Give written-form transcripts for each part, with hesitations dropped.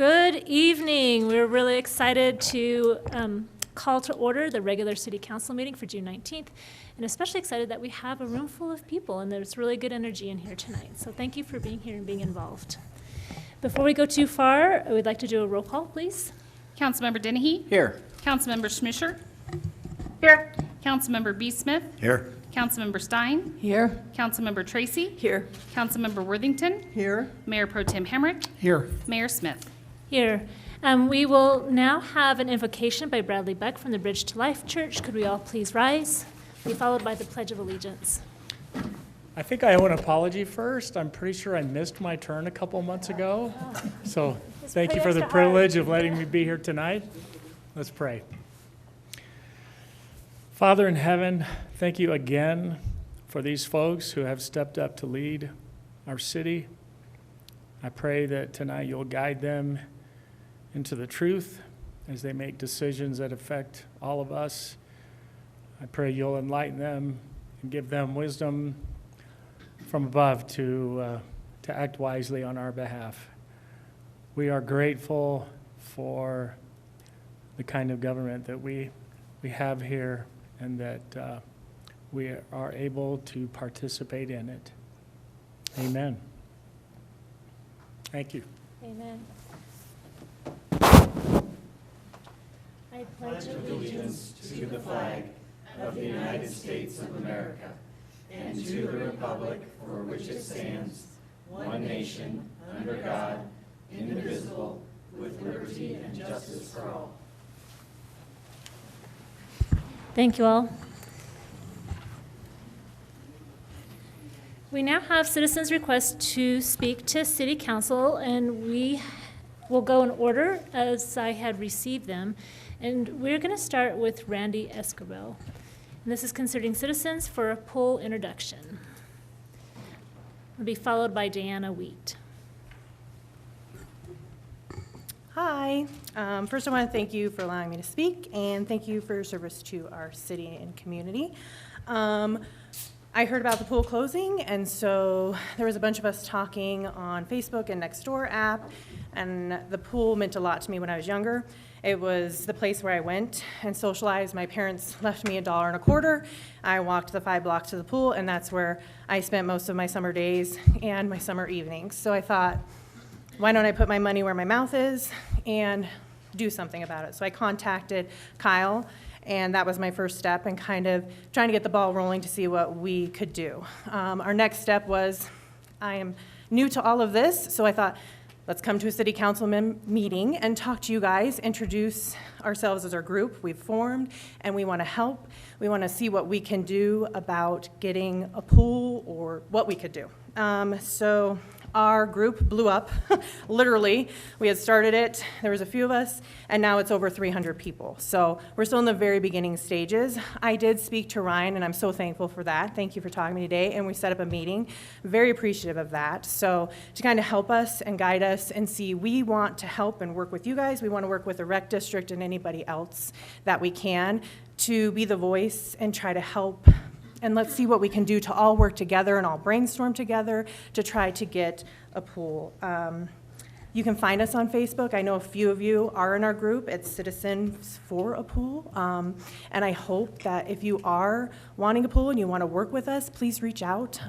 Good evening. We're really excited to call to order the regular city council meeting for June 19th, and especially excited that we have a room full of people and there's really good energy in here tonight. So thank you for being here and being involved. Before we go too far, I would like to do a roll call, please. Councilmember Dennehy? Here. Councilmember Schmischer? Here. Councilmember B. Smith? Here. Councilmember Stein? Here. Councilmember Tracy? Here. Councilmember Worthington? Here. Mayor Pro Tem Hemrick? Here. Mayor Smith? Here. We will now have an invocation by Bradley Beck from the Bridge to Life Church. Could we all please rise? Be followed by the Pledge of Allegiance. I think I owe an apology first. I'm pretty sure I missed my turn a couple months ago. So thank you for the privilege of letting me be here tonight. Let's pray. Father in heaven, thank you again for these folks who have stepped up to lead our city. I pray that tonight you'll guide them into the truth as they make decisions that affect all of us. I pray you'll enlighten them and give them wisdom from above to act wisely on our behalf. We are grateful for the kind of government that we have here and that we are able to participate in it. Amen. Thank you. Amen. I pledge allegiance to the flag of the United States of America and to the republic for which it stands, one nation, under God, indivisible, with liberty and justice for all. Thank you all. We now have citizens' requests to speak to City Council, and we will go in order as I had received them. And we're going to start with Randy Escobar. And this is concerning citizens for a pool introduction. It'll be followed by Diana Wheat. Hi. First, I want to thank you for allowing me to speak, and thank you for your service to our city and community. I heard about the pool closing, and so there was a bunch of us talking on Facebook and Nextdoor app, and the pool meant a lot to me when I was younger. It was the place where I went and socialized. My parents left me $1.25. I walked the 5 blocks to the pool, and that's where I spent most of my summer days and my summer evenings. So I thought, why don't I put my money where my mouth is and do something about it? So I contacted Kyle, and that was my first step in kind of trying to get the ball rolling to see what we could do. Our next step was, I am new to all of this, so I thought, let's come to a city council meeting and talk to you guys, introduce ourselves as our group we've formed, and we want to help. We want to see what we can do about getting a pool or what we could do. So our group blew up, literally. We had started it, there was a few of us, and now it's over 300 people. So we're still in the very beginning stages. I did speak to Ryan, and I'm so thankful for that. Thank you for talking to me today, and we set up a meeting. Very appreciative of that. So to kind of help us and guide us and see, we want to help and work with you guys. We want to work with the rec district and anybody else that we can to be the voice and try to help. And let's see what we can do to all work together and all brainstorm together to try to get a pool. You can find us on Facebook. I know a few of you are in our group. It's Citizens for a Pool. And I hope that if you are wanting a pool and you want to work with us, please reach out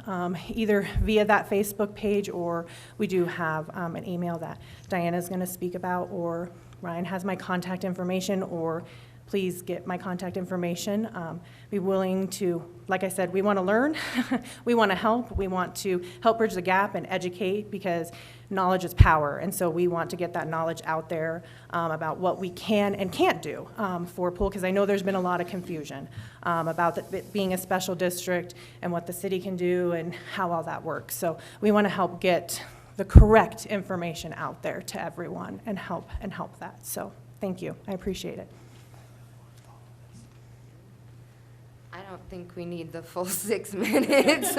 either via that Facebook page, or we do have an email that Diana's going to speak about, or Ryan has my contact information, or please get my contact information. Be willing to, like I said, we want to learn, we want to help, we want to help bridge the gap and educate, because knowledge is power, and so we want to get that knowledge out there about what we can and can't do for a pool, because I know there's been a lot of confusion about it being a special district and what the city can do and how all that works. So we want to help get the correct information out there to everyone and help that. So thank you, I appreciate it. I don't think we need the full 6 minutes.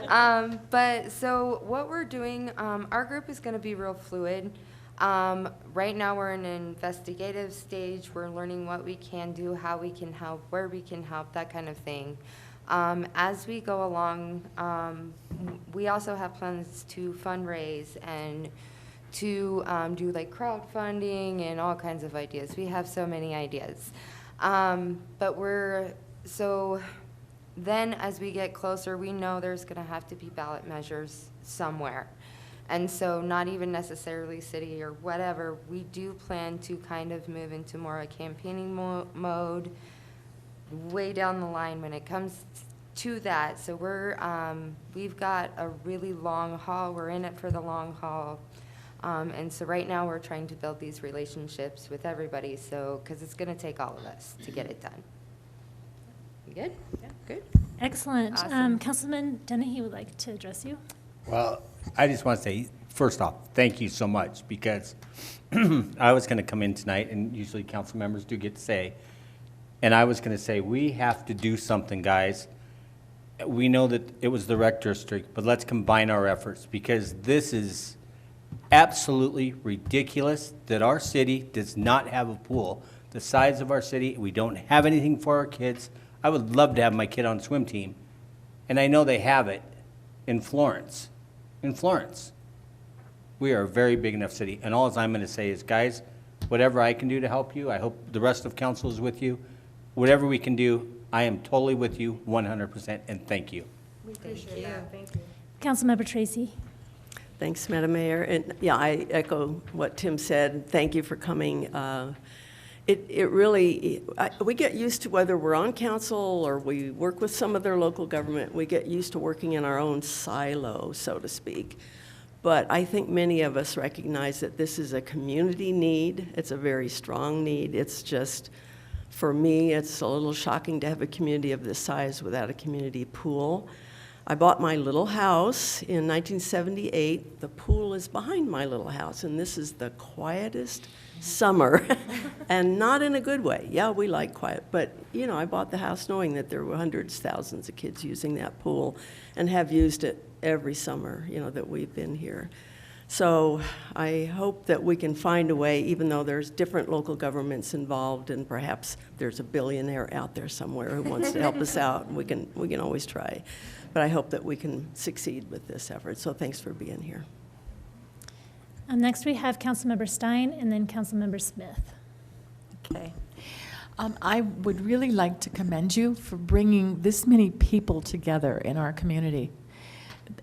But so what we're doing, our group is going to be real fluid. Right now we're in an investigative stage. We're learning what we can do, how we can help, where we can help, that kind of thing. As we go along, we also have plans to fundraise and to do like crowdfunding and all kinds of ideas. We have so many ideas. So then as we get closer, we know there's going to have to be ballot measures somewhere. And so not even necessarily city or whatever, we do plan to kind of move into more a campaigning mode way down the line when it comes to that. So we've got a really long haul. We're in it for the long haul. And so right now we're trying to build these relationships with everybody. So, because it's going to take all of us to get it done. You good? Yeah. Good. Excellent. Awesome. Councilman Dennehy would like to address you. Well, I just want to say, first off, thank you so much, because I was going to come in tonight, and usually council members do get to say, and I was going to say, we have to do something, guys. We know that it was the rec district, but let's combine our efforts, because this is absolutely ridiculous that our city does not have a pool the size of our city. We don't have anything for our kids. I would love to have my kid on the swim team, and I know they have it in Florence. In Florence. We are a very big enough city, and all I'm going to say is, guys, whatever I can do to help you, I hope the rest of council is with you. Whatever we can do, I am totally with you 100%, and thank you. We appreciate that. Thank you. Councilmember Tracy. Thanks, Madam Mayor. And yeah, I echo what Tim said. Thank you for coming. It really, we get used to, whether we're on council or we work with some other local government, we get used to working in our own silo, so to speak. But I think many of us recognize that this is a community need. It's a very strong need. It's just, for me, it's a little shocking to have a community of this size without a community pool. I bought my little house in 1978. The pool is behind my little house, and this is the quietest summer, and not in a good way. Yeah, we like quiet, but you know, I bought the house knowing that there were hundreds, thousands of kids using that pool, and have used it every summer, you know, that we've been here. So I hope that we can find a way, even though there's different local governments involved, and perhaps there's a billionaire out there somewhere who wants to help us out, and we can always try. But I hope that we can succeed with this effort. So thanks for being here. Next we have Councilmember Stein and then Councilmember Smith. Okay. I would really like to commend you for bringing this many people together in our community.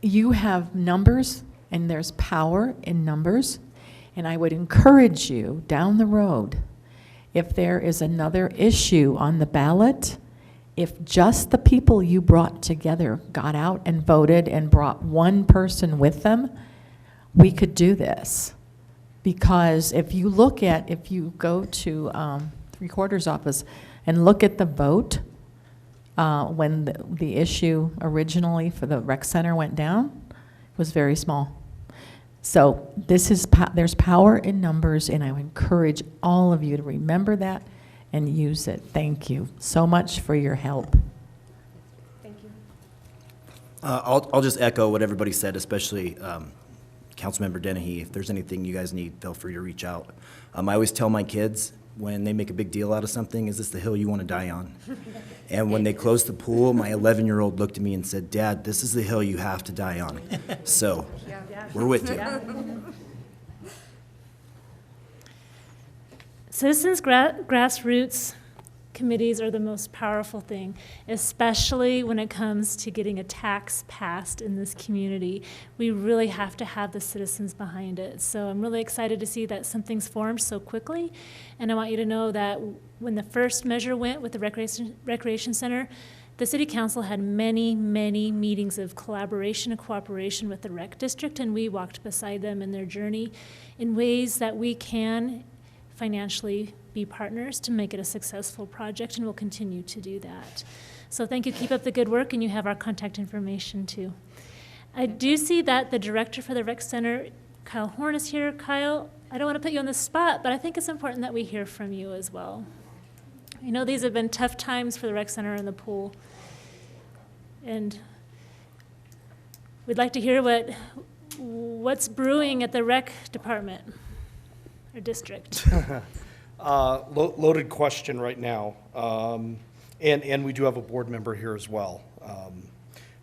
You have numbers, and there's power in numbers, and I would encourage you down the road, if there is another issue on the ballot, if just the people you brought together got out and voted and brought one person with them, we could do this. Because if you go to Three-Quarters office and look at the vote when the issue originally for the rec center went down, it was very small. So there's power in numbers, and I would encourage all of you to remember that and use it. Thank you so much for your help. Thank you. I'll just echo what everybody said, especially Councilmember Dennehy. If there's anything you guys need, feel free to reach out. I always tell my kids when they make a big deal out of something, is this the hill you want to die on? And when they closed the pool, my 11-year-old looked at me and said, Dad, this is the hill you have to die on. So we're with you. Citizens grassroots committees are the most powerful thing, especially when it comes to getting a tax passed in this community. We really have to have the citizens behind it. So I'm really excited to see that something's formed so quickly. And I want you to know that when the first measure went with the recreation center, the city council had many, many meetings of collaboration and cooperation with the rec district, and we walked beside them in their journey in ways that we can financially be partners to make it a successful project, and we'll continue to do that. So thank you, keep up the good work, and you have our contact information too. I do see that the director for the rec center, Kyle Horn, is here. Kyle, I don't want to put you on the spot, but I think it's important that we hear from you as well. I know these have been tough times for the rec center and the pool, and we'd like to hear what's brewing at the rec department or district. Loaded question right now. And we do have a board member here as well,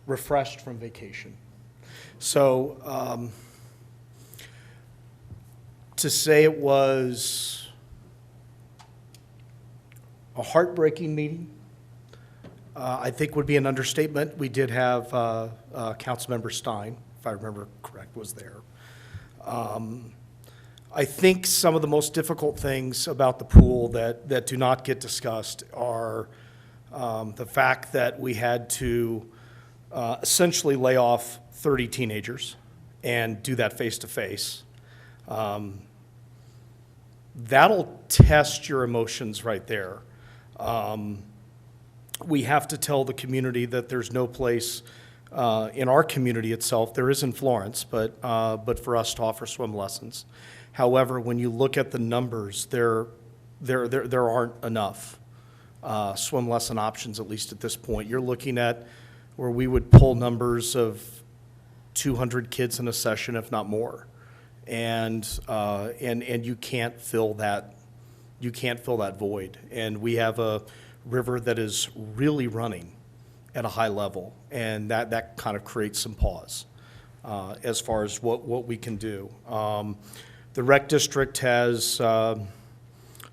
refreshed from vacation. So To say it was a heartbreaking meeting, I think would be an understatement. We did have Councilmember Stein, if I remember correct, was there. I think some of the most difficult things about the pool that do not get discussed are the fact that we had to essentially lay off 30 teenagers and do that face-to-face. That'll test your emotions right there. We have to tell the community that there's no place in our community itself, there is in Florence, but for us to offer swim lessons. However, when you look at the numbers, there aren't enough swim lesson options, at least at this point. You're looking at where we would pull numbers of 200 kids in a session, if not more. And you can't fill that, void. And we have a river that is really running at a high level, and that kind of creates some pause as far as what we can do. The rec district has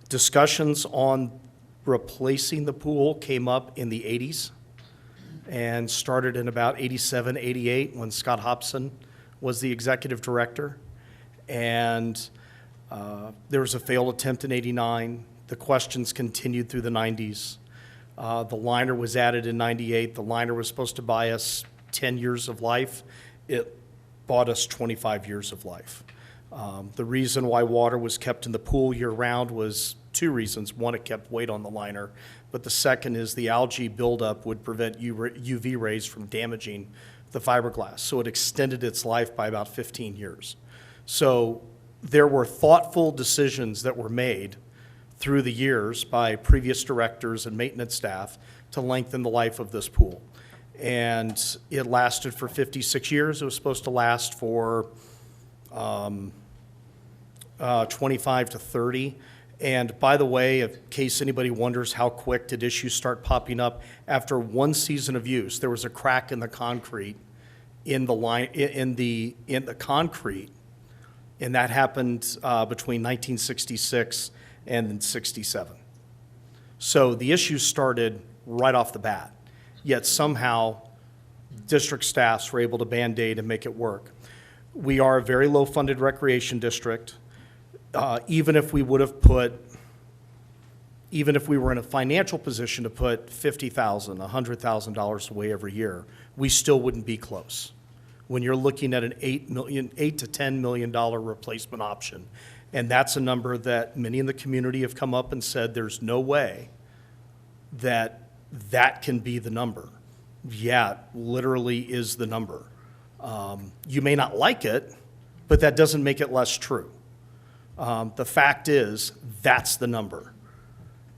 discussions on replacing the pool came up in the 80s and started in about 87, 88 when Scott Hobson was the executive director. And there was a failed attempt in 89. The questions continued through the 90s. The liner was added in 98. The liner was supposed to buy us 10 years of life. It bought us 25 years of life. The reason why water was kept in the pool year-round was two reasons. One, it kept weight on the liner, but the second is the algae buildup would prevent UV rays from damaging the fiberglass, so it extended its life by about 15 years. So there were thoughtful decisions that were made through the years by previous directors and maintenance staff to lengthen the life of this pool. And it lasted for 56 years. It was supposed to last for 25 to 30. And by the way, in case anybody wonders how quick did issues start popping up, after one season of use, there was a crack in the concrete in the concrete, and that happened between 1966 and 67. So the issues started right off the bat, yet somehow district staffs were able to Band-Aid and make it work. We are a very low-funded recreation district. Even if we were in a financial position to put $50,000, $100,000 away every year, we still wouldn't be close. When you're looking at an $8 to $10 million replacement option, and that's a number that many in the community have come up and said there's no way that can be the number. Yeah, it literally is the number. You may not like it, but that doesn't make it less true. The fact is, that's the number.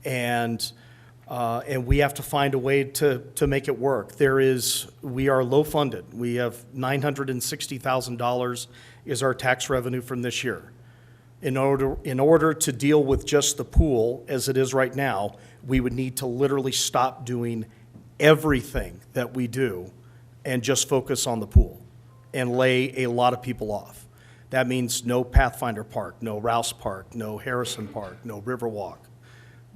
And we have to find a way to make it work. We are low funded. We have $960,000 is our tax revenue from this year. In order to deal with just the pool as it is right now, we would need to literally stop doing everything that we do and just focus on the pool and lay a lot of people off. That means no Pathfinder Park, no Rouse Park, no Harrison Park, no Riverwalk.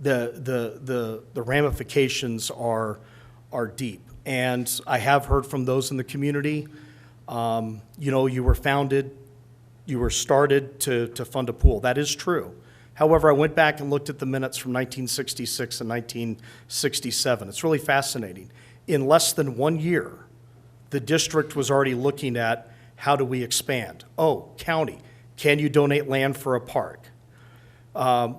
The ramifications are deep. And I have heard from those in the community, you were started to fund a pool. That is true. However, I went back and looked at the minutes from 1966 and 1967. It's really fascinating. In less than 1 year, the district was already looking at how do we expand? Oh, county, can you donate land for a park?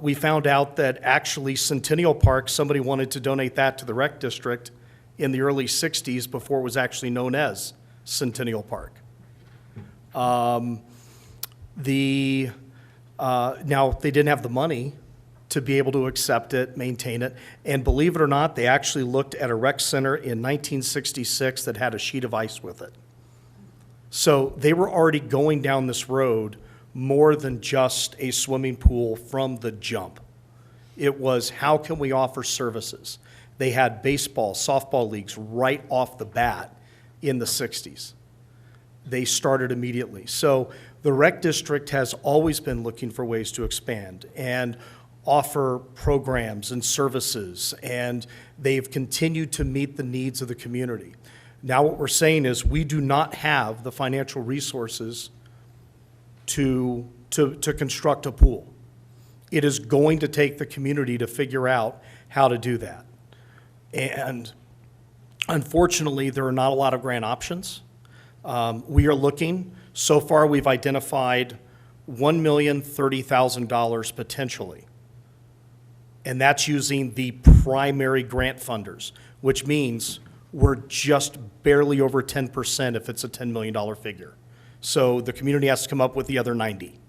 We found out that actually Centennial Park, somebody wanted to donate that to the rec district in the early 60s before it was actually known as Centennial Park. Now, they didn't have the money to be able to accept it, maintain it, and believe it or not, they actually looked at a rec center in 1966 that had a sheet of ice with it. So they were already going down this road more than just a swimming pool from the jump. It was, how can we offer services? They had baseball, softball leagues right off the bat in the 60s. They started immediately. So the rec district has always been looking for ways to expand and offer programs and services, and they've continued to meet the needs of the community. Now what we're saying is we do not have the financial resources to construct a pool. It is going to take the community to figure out how to do that. And unfortunately, there are not a lot of grant options. We are looking, so far we've identified $1,030,000 potentially. And that's using the primary grant funders, which means we're just barely over 10% if it's a $10 million figure. So the community has to come up with the other 90.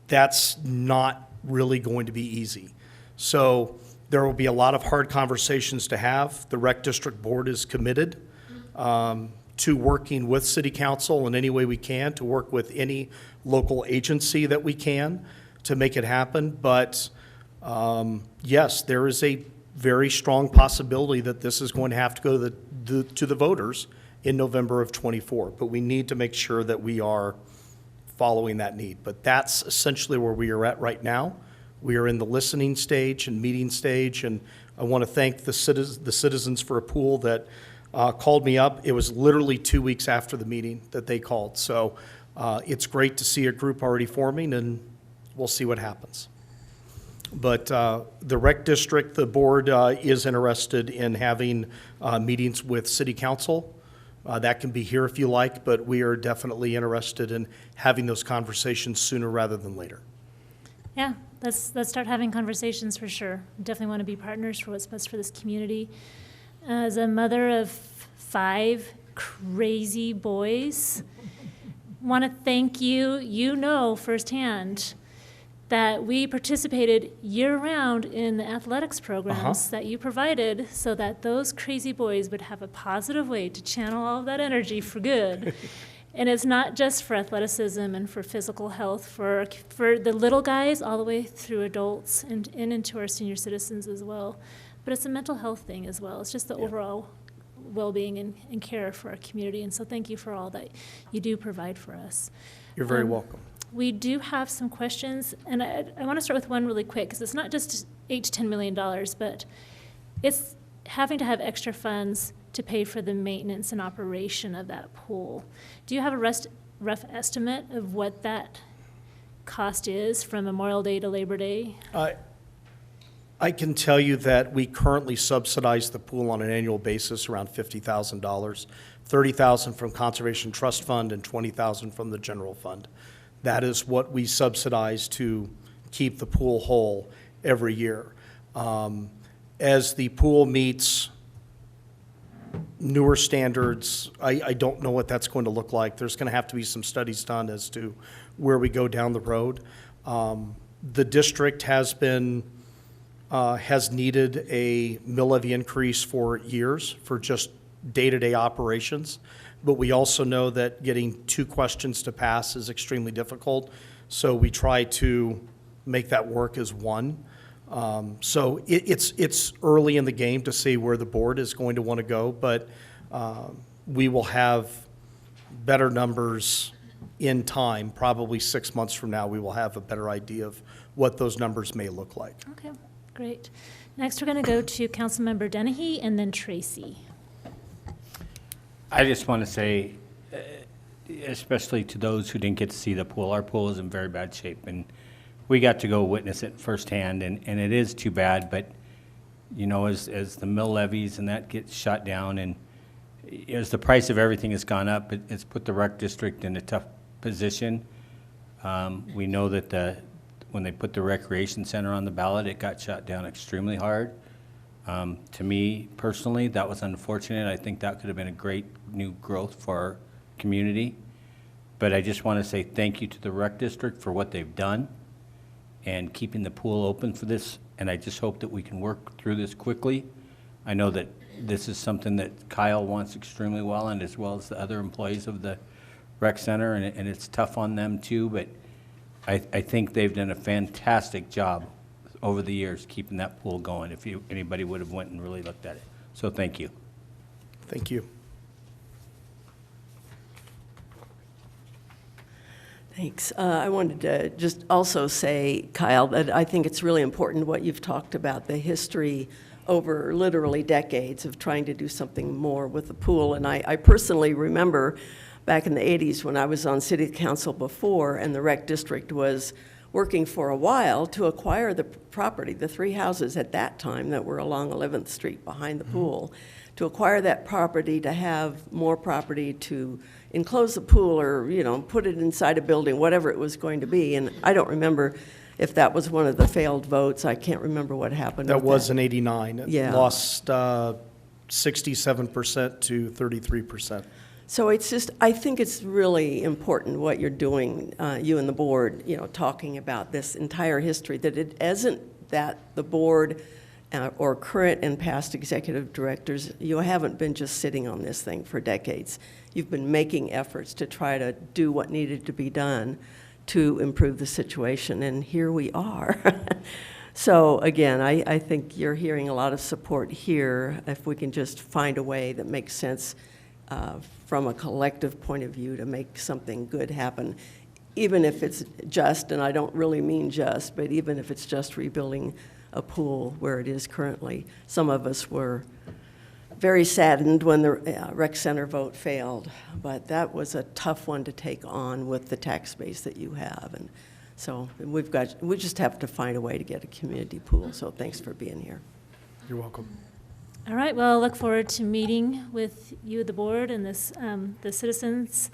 That's not really going to be easy. So there will be a lot of hard conversations to have. The Rec District Board is committed to working with City Council in any way we can, to work with any local agency that we can to make it happen. But yes, there is a very strong possibility that this is going to have to go to the voters in November of '24. But we need to make sure that we are following that need. But that's essentially where we are at right now. We are in the listening stage and meeting stage, and I want to thank the citizens for a pool that called me up. It was literally 2 weeks after the meeting that they called. So it's great to see a group already forming, and we'll see what happens. But the Rec District, the board is interested in having meetings with City Council. That can be here if you like, but we are definitely interested in having those conversations sooner rather than later. Yeah, let's start having conversations for sure. Definitely want to be partners for what's best for this community. As a mother of 5 crazy boys, want to thank you. You know firsthand that we participated year-round in the athletics programs that you provided so that those crazy boys would have a positive way to channel all of that energy for good. And it's not just for athleticism and for physical health, for the little guys all the way through adults and into our senior citizens as well. But it's a mental health thing as well. It's just the overall well-being and care for our community. And so thank you for all that you do provide for us. You're very welcome. We do have some questions, and I want to start with one really quick, because it's not just $8 to $10 million, but it's having to have extra funds to pay for the maintenance and operation of that pool. Do you have a rough estimate of what that cost is from Memorial Day to Labor Day? I can tell you that we currently subsidize the pool on an annual basis around $50,000, $30,000 from Conservation Trust Fund and $20,000 from the general fund. That is what we subsidize to keep the pool whole every year. As the pool meets newer standards, I don't know what that's going to look like. There's going to have to be some studies done as to where we go down the road. The district has needed a mill levy increase for years for just day-to-day operations. But we also know that getting 2 questions to pass is extremely difficult. So we try to make that work as one. So it's early in the game to see where the board is going to want to go, but we will have better numbers in time. Probably 6 months from now, we will have a better idea of what those numbers may look like. Okay, great. Next, we're going to go to Councilmember Dennehy and then Tracy. I just want to say, especially to those who didn't get to see the pool, our pool is in very bad shape, and we got to go witness it firsthand, and it is too bad, but, you know, as the mill levies and that gets shut down, and as the price of everything has gone up, it's put the Rec District in a tough position. We know that when they put the recreation center on the ballot, it got shut down extremely hard. To me personally, that was unfortunate. I think that could have been a great new growth for our community. But I just want to say thank you to the Rec District for what they've done and keeping the pool open for this. And I just hope that we can work through this quickly. I know that this is something that Kyle wants extremely well, and as well as the other employees of the rec center, and it's tough on them too, but I think they've done a fantastic job over the years keeping that pool going, if anybody would have went and really looked at it. So thank you. Thank you. Thanks. I wanted to just also say, Kyle, that I think it's really important what you've talked about, the history over literally decades of trying to do something more with the pool. And I personally remember back in the 80s when I was on city council before, and the rec district was working for a while to acquire the property, the 3 houses at that time that were along 11th Street behind the pool, to acquire that property, to have more property to enclose the pool or, put it inside a building, whatever it was going to be. And I don't remember if that was one of the failed votes. I can't remember what happened That with was in '89. It Yeah. lost 67% to 33%. So it's just, I think it's really important what you're doing, you and the board, talking about this entire history, that it isn't that the board or current and past executive directors, you haven't been just sitting on this thing for decades. You've been making efforts to try to do what needed to be done to improve the situation, and here we are. So again, I think you're hearing a lot of support here if we can just find a way that makes sense from a collective point of view to make something good happen, even if it's just, and I don't really mean just, but even if it's just rebuilding a pool where it is currently. Some of us were very saddened when the rec center vote failed, but that was a tough one to take on with the tax base that you have. And so we just have to find a way to get a community pool. So thanks for being here. You're welcome. All right, well, I look forward to meeting with you, the board, and this, the citizens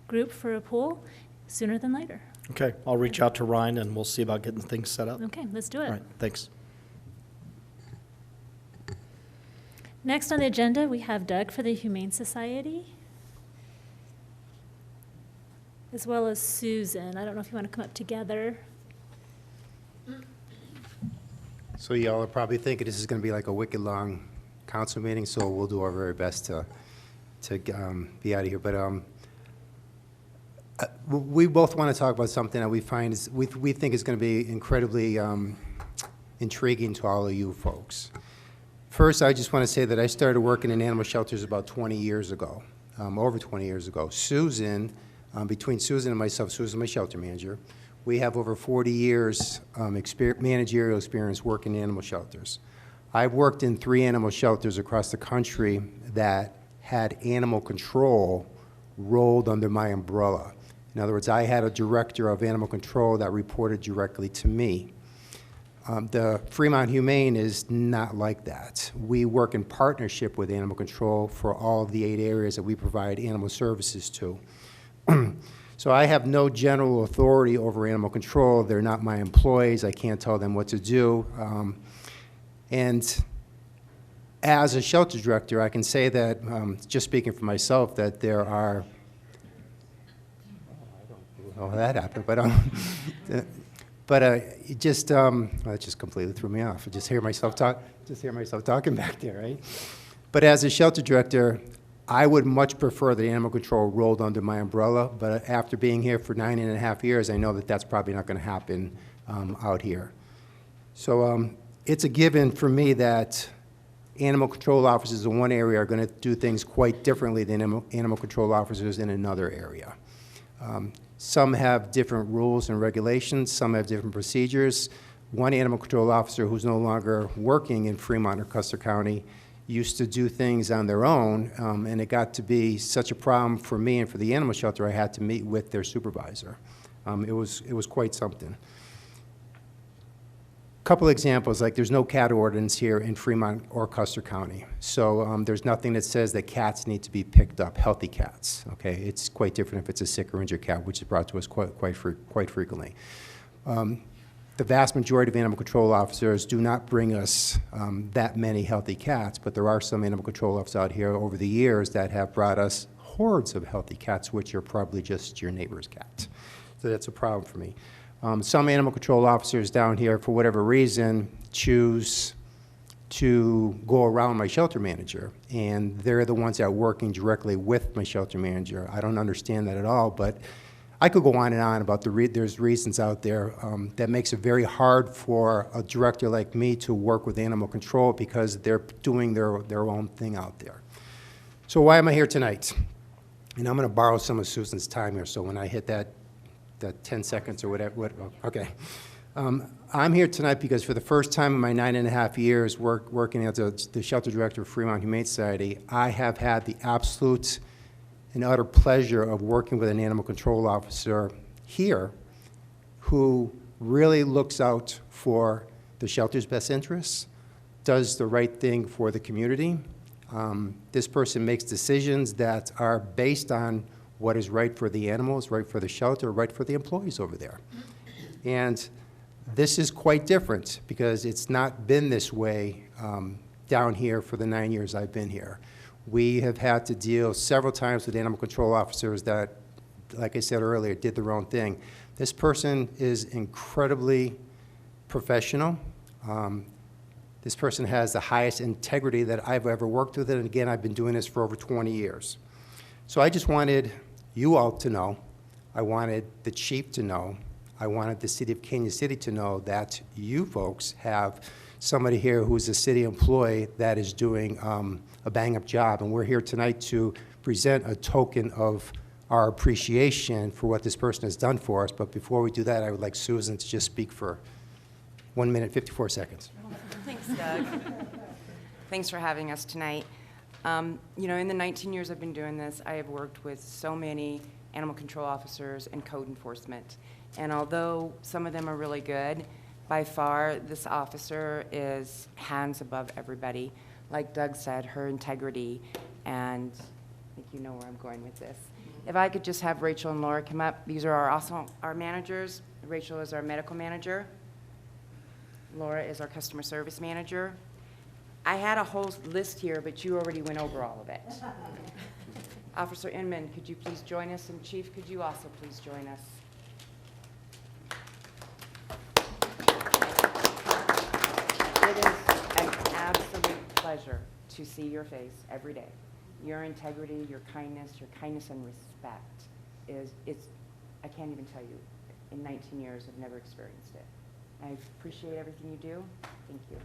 group for a pool sooner than later. Okay, I'll reach out to Ryan and we'll see about getting things set up. Okay, let's do it. All right, thanks. Next on the agenda, we have Doug for the Humane Society, as well as Susan. I don't know if you want to come up together. So y'all are probably thinking this is going to be like a wicked long council meeting, so we'll do our very best to be out of here. But we both want to talk about something that we find is we think is going to be incredibly intriguing to all of you folks. First, I just want to say that I started working in animal shelters about 20 years ago, over 20 years ago. Susan, between Susan and myself, Susan, my shelter manager, we have over 40 years managerial experience working in animal shelters. I've worked in 3 animal shelters across the country that had animal control rolled under my umbrella. In other words, I had a director of animal control that reported directly to me. The Fremont Humane is not like that. We work in partnership with animal control for all of the 8 areas that we provide animal services to. So I have no general authority over animal control. They're not my employees. I can't tell them what to do. And as a shelter director, I can say that, just speaking for myself, that there are, I don't know how that happened, but it just, well, that just completely threw me off. I just hear myself talking back there, right? But as a shelter director, I would much prefer that animal control rolled under my umbrella, but after being here for 9.5 years, I know that that's probably not going to happen out here. So it's a given for me that animal control officers in one area are going to do things quite differently than animal control officers in another area. Some have different rules and regulations, some have different procedures. One animal control officer who's no longer working in Fremont or Custer County used to do things on their own, and it got to be such a problem for me and for the animal shelter I had to meet with their supervisor. It was quite something. Couple examples, like there's no cat ordinance here in Fremont or Custer County. So there's nothing that says that cats need to be picked up, healthy cats, okay? It's quite different if it's a sick or injured cat, which is brought to us quite frequently. The vast majority of animal control officers do not bring us that many healthy cats, but there are some animal control officers out here over the years that have brought us hordes of healthy cats, which are probably just your neighbor's cat. So that's a problem for me. Some animal control officers down here, for whatever reason, choose to go around my shelter manager, and they're the ones that are working directly with my shelter manager. I don't understand that at all, but I could go on and on about there's reasons out there that makes it very hard for a director like me to work with animal control because they're doing their own thing out there. So why am I here tonight? And I'm going to borrow some of Susan's time here, so when I hit that the 10 seconds or whatever, okay. I'm here tonight because for the first time in my 9.5 years working as the shelter director of Fremont Humane Society, I have had the absolute and utter pleasure of working with an animal control officer here who really looks out for the shelter's best interests, does the right thing for the community. This person makes decisions that are based on what is right for the animals, right for the shelter, right for the employees over there. And this is quite different because it's not been this way down here for the 9 years I've been here. We have had to deal several times with animal control officers that, like I said earlier, did their own thing. This person is incredibly professional. This person has the highest integrity that I've ever worked with, and again, I've been doing this for over 20 years. So I just wanted you all to know, I wanted the chief to know, I wanted the city of Canyon City to know that you folks have somebody here who's a city employee that is doing a bang-up job, and we're here tonight to present a token of our appreciation for what this person has done for us. But before we do that, I would like Susan to just speak for 1 minute, 54 seconds. Thanks, Doug. Thanks for having us tonight. You know, in the 19 years I've been doing this, I have worked with so many animal control officers and code enforcement. And although some of them are really good, by far this officer is hands above everybody. Like Doug said, her integrity, and I think you know where I'm going with this. If I could just have Rachel and Laura come up. These are also our managers. Rachel is our medical manager. Laura is our customer service manager. I had a whole list here, but you already went over all of it. Officer Inman, could you please join us? And Chief, could you also please join us? It is an absolute pleasure to see your face every day. Your integrity, your kindness and respect I can't even tell you. In 19 years, I've never experienced it. I appreciate everything you do. Thank you.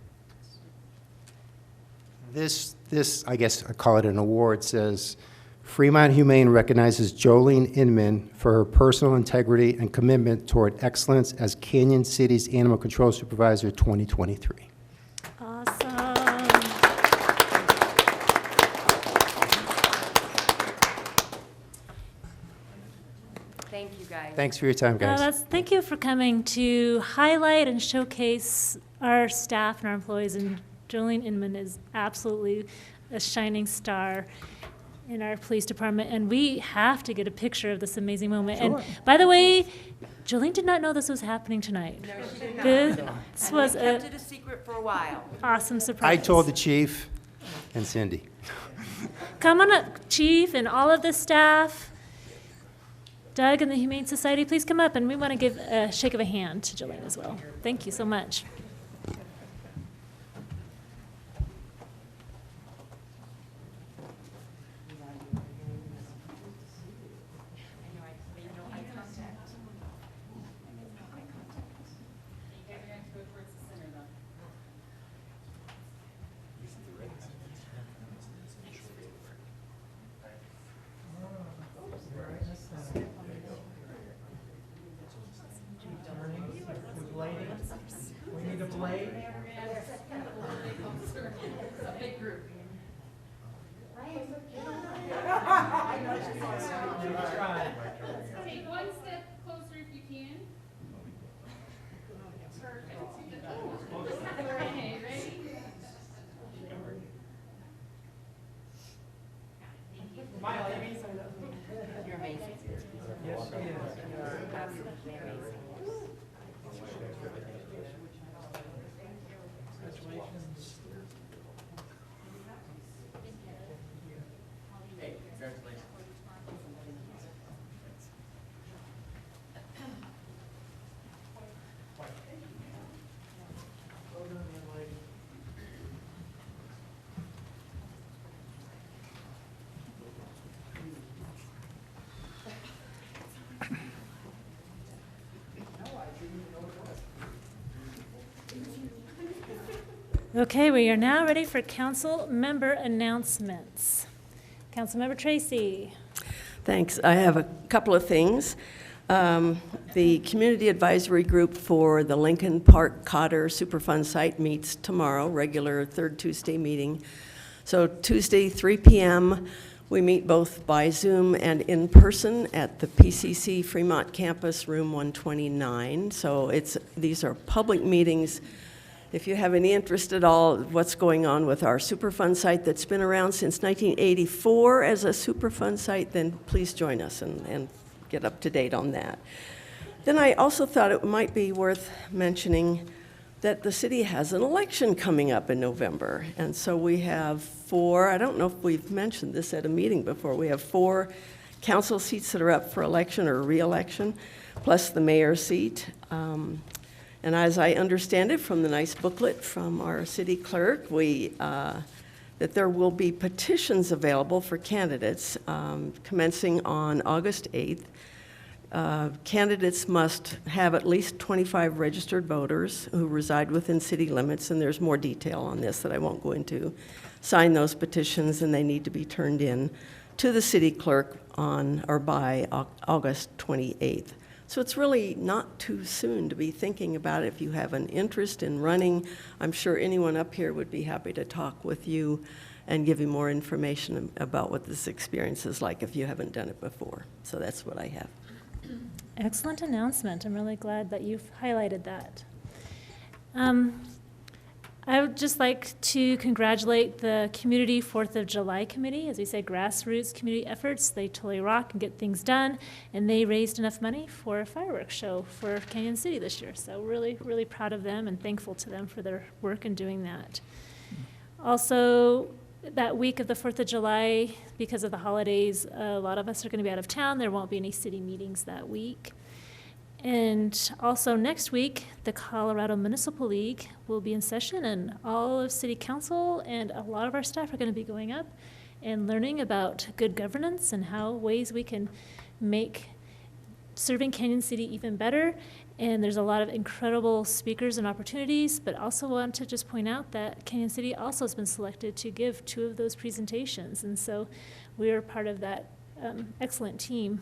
This, I guess I call it an award, says, Fremont Humane recognizes Jolene Inman for her personal integrity and commitment toward excellence as Canyon City's Animal Control Supervisor 2023. Awesome. Thank you, guys. Thanks for your time, guys. Thank you for coming to highlight and showcase our staff and our employees. And Jolene Inman is absolutely a shining star in our police department. And we have to get a picture of this amazing moment. Sure. And by the way, Jolene did not know this was happening tonight. No, she did not. This was I kept an it a secret for a while. awesome surprise. I told the chief and Cindy. Come on up, Chief, and all of the staff. Doug and the Humane Society, please come up, and we want to give a shake of a hand to Jolene as well. Thank you so much. Take one step closer if you can. Perfect. Okay, ready? You're amazing. Yes, she is. You're absolutely amazing. Okay, we are now ready for council member announcements. Councilmember Tracy. Thanks. I have a couple of things. The Community Advisory Group for the Lincoln Park Cotter Superfund site meets tomorrow, regular third Tuesday meeting. So Tuesday, 3 p.m., we meet both by Zoom and in person at the PCC Fremont Campus, room 129. So these are public meetings. If you have any interest at all what's going on with our Superfund site that's been around since 1984 as a Superfund site, then please join us and get up to date on that. Then I also thought it might be worth mentioning that the city has an election coming up in November. And so we have 4, I don't know if we've mentioned this at a meeting before, we have 4 council seats that are up for election or re-election, plus the mayor's seat. And as I understand it from the nice booklet from our city clerk, that there will be petitions available for candidates commencing on August 8th. Candidates must have at least 25 registered voters who reside within city limits, and there's more detail on this that I won't go into. Sign those petitions, and they need to be turned in to the city clerk on or by August 28th. So it's really not too soon to be thinking about it. If you have an interest in running, I'm sure anyone up here would be happy to talk with you and give you more information about what this experience is like if you haven't done it before. So that's what I have. Excellent announcement. I'm really glad that you've highlighted that. I would just like to congratulate the Community 4th of July Committee. As we say, grassroots community efforts. They totally rock and get things done. And they raised enough money for a fireworks show for Canyon City this year. So really, really proud of them and thankful to them for their work in doing that. Also, that week of the 4th of July, because of the holidays, a lot of us are going to be out of town. There won't be any city meetings that week. And also next week, the Colorado Municipal League will be in session, and all of City Council and a lot of our staff are going to be going up and learning about good governance and how ways we can make serving Canyon City even better. And there's a lot of incredible speakers and opportunities, but also want to just point out that Canyon City also has been selected to give 2 of those presentations. And so we are part of that excellent team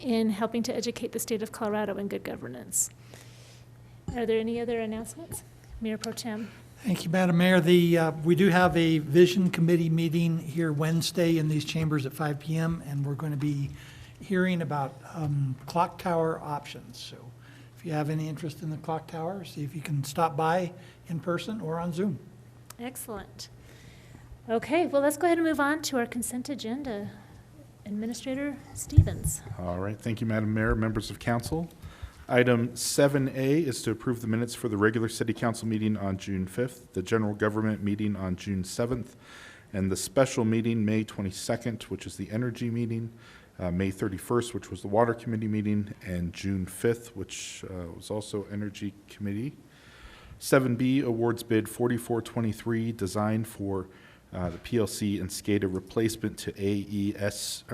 in helping to educate the state of Colorado in good governance. Are there any other announcements? Mayor Pro Tem. Thank you, Madam Mayor. We do have a Vision Committee meeting here Wednesday in these chambers at 5 p.m., and we're going to be hearing about clock tower options. So if you have any interest in the clock tower, see if you can stop by in person or on Zoom. Excellent. Okay, well, let's go ahead and move on to our consent agenda. Administrator Stevens. All right, thank you, Madam Mayor, members of council. Item 7A is to approve the minutes for the regular city council meeting on June 5th, the general government meeting on June 7th, and the special meeting May 22nd, which is the energy meeting, May 31st, which was the water committee meeting, and June 5th, which was also energy committee. 7B, awards bid 4423, design for the PLC and SCADA replacement to AE2S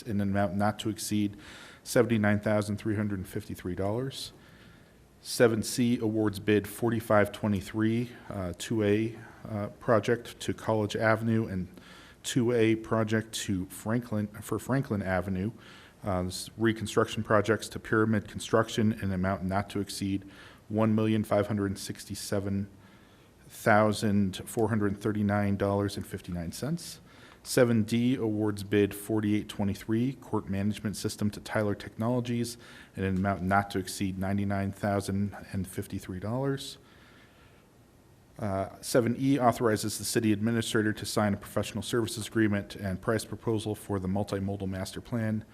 in an amount not to exceed $79,353. 7C, awards bid 4523, 2A project to College Avenue and 2A project to Franklin Avenue. Reconstruction projects to Pyramid Construction in an amount not to exceed $1,567,439.59. 7D, awards bid 4823, court management system to Tyler Technologies in an amount not to exceed $99,053. 7E, authorizes the city administrator to sign a professional services agreement and price proposal for the multimodal master plan.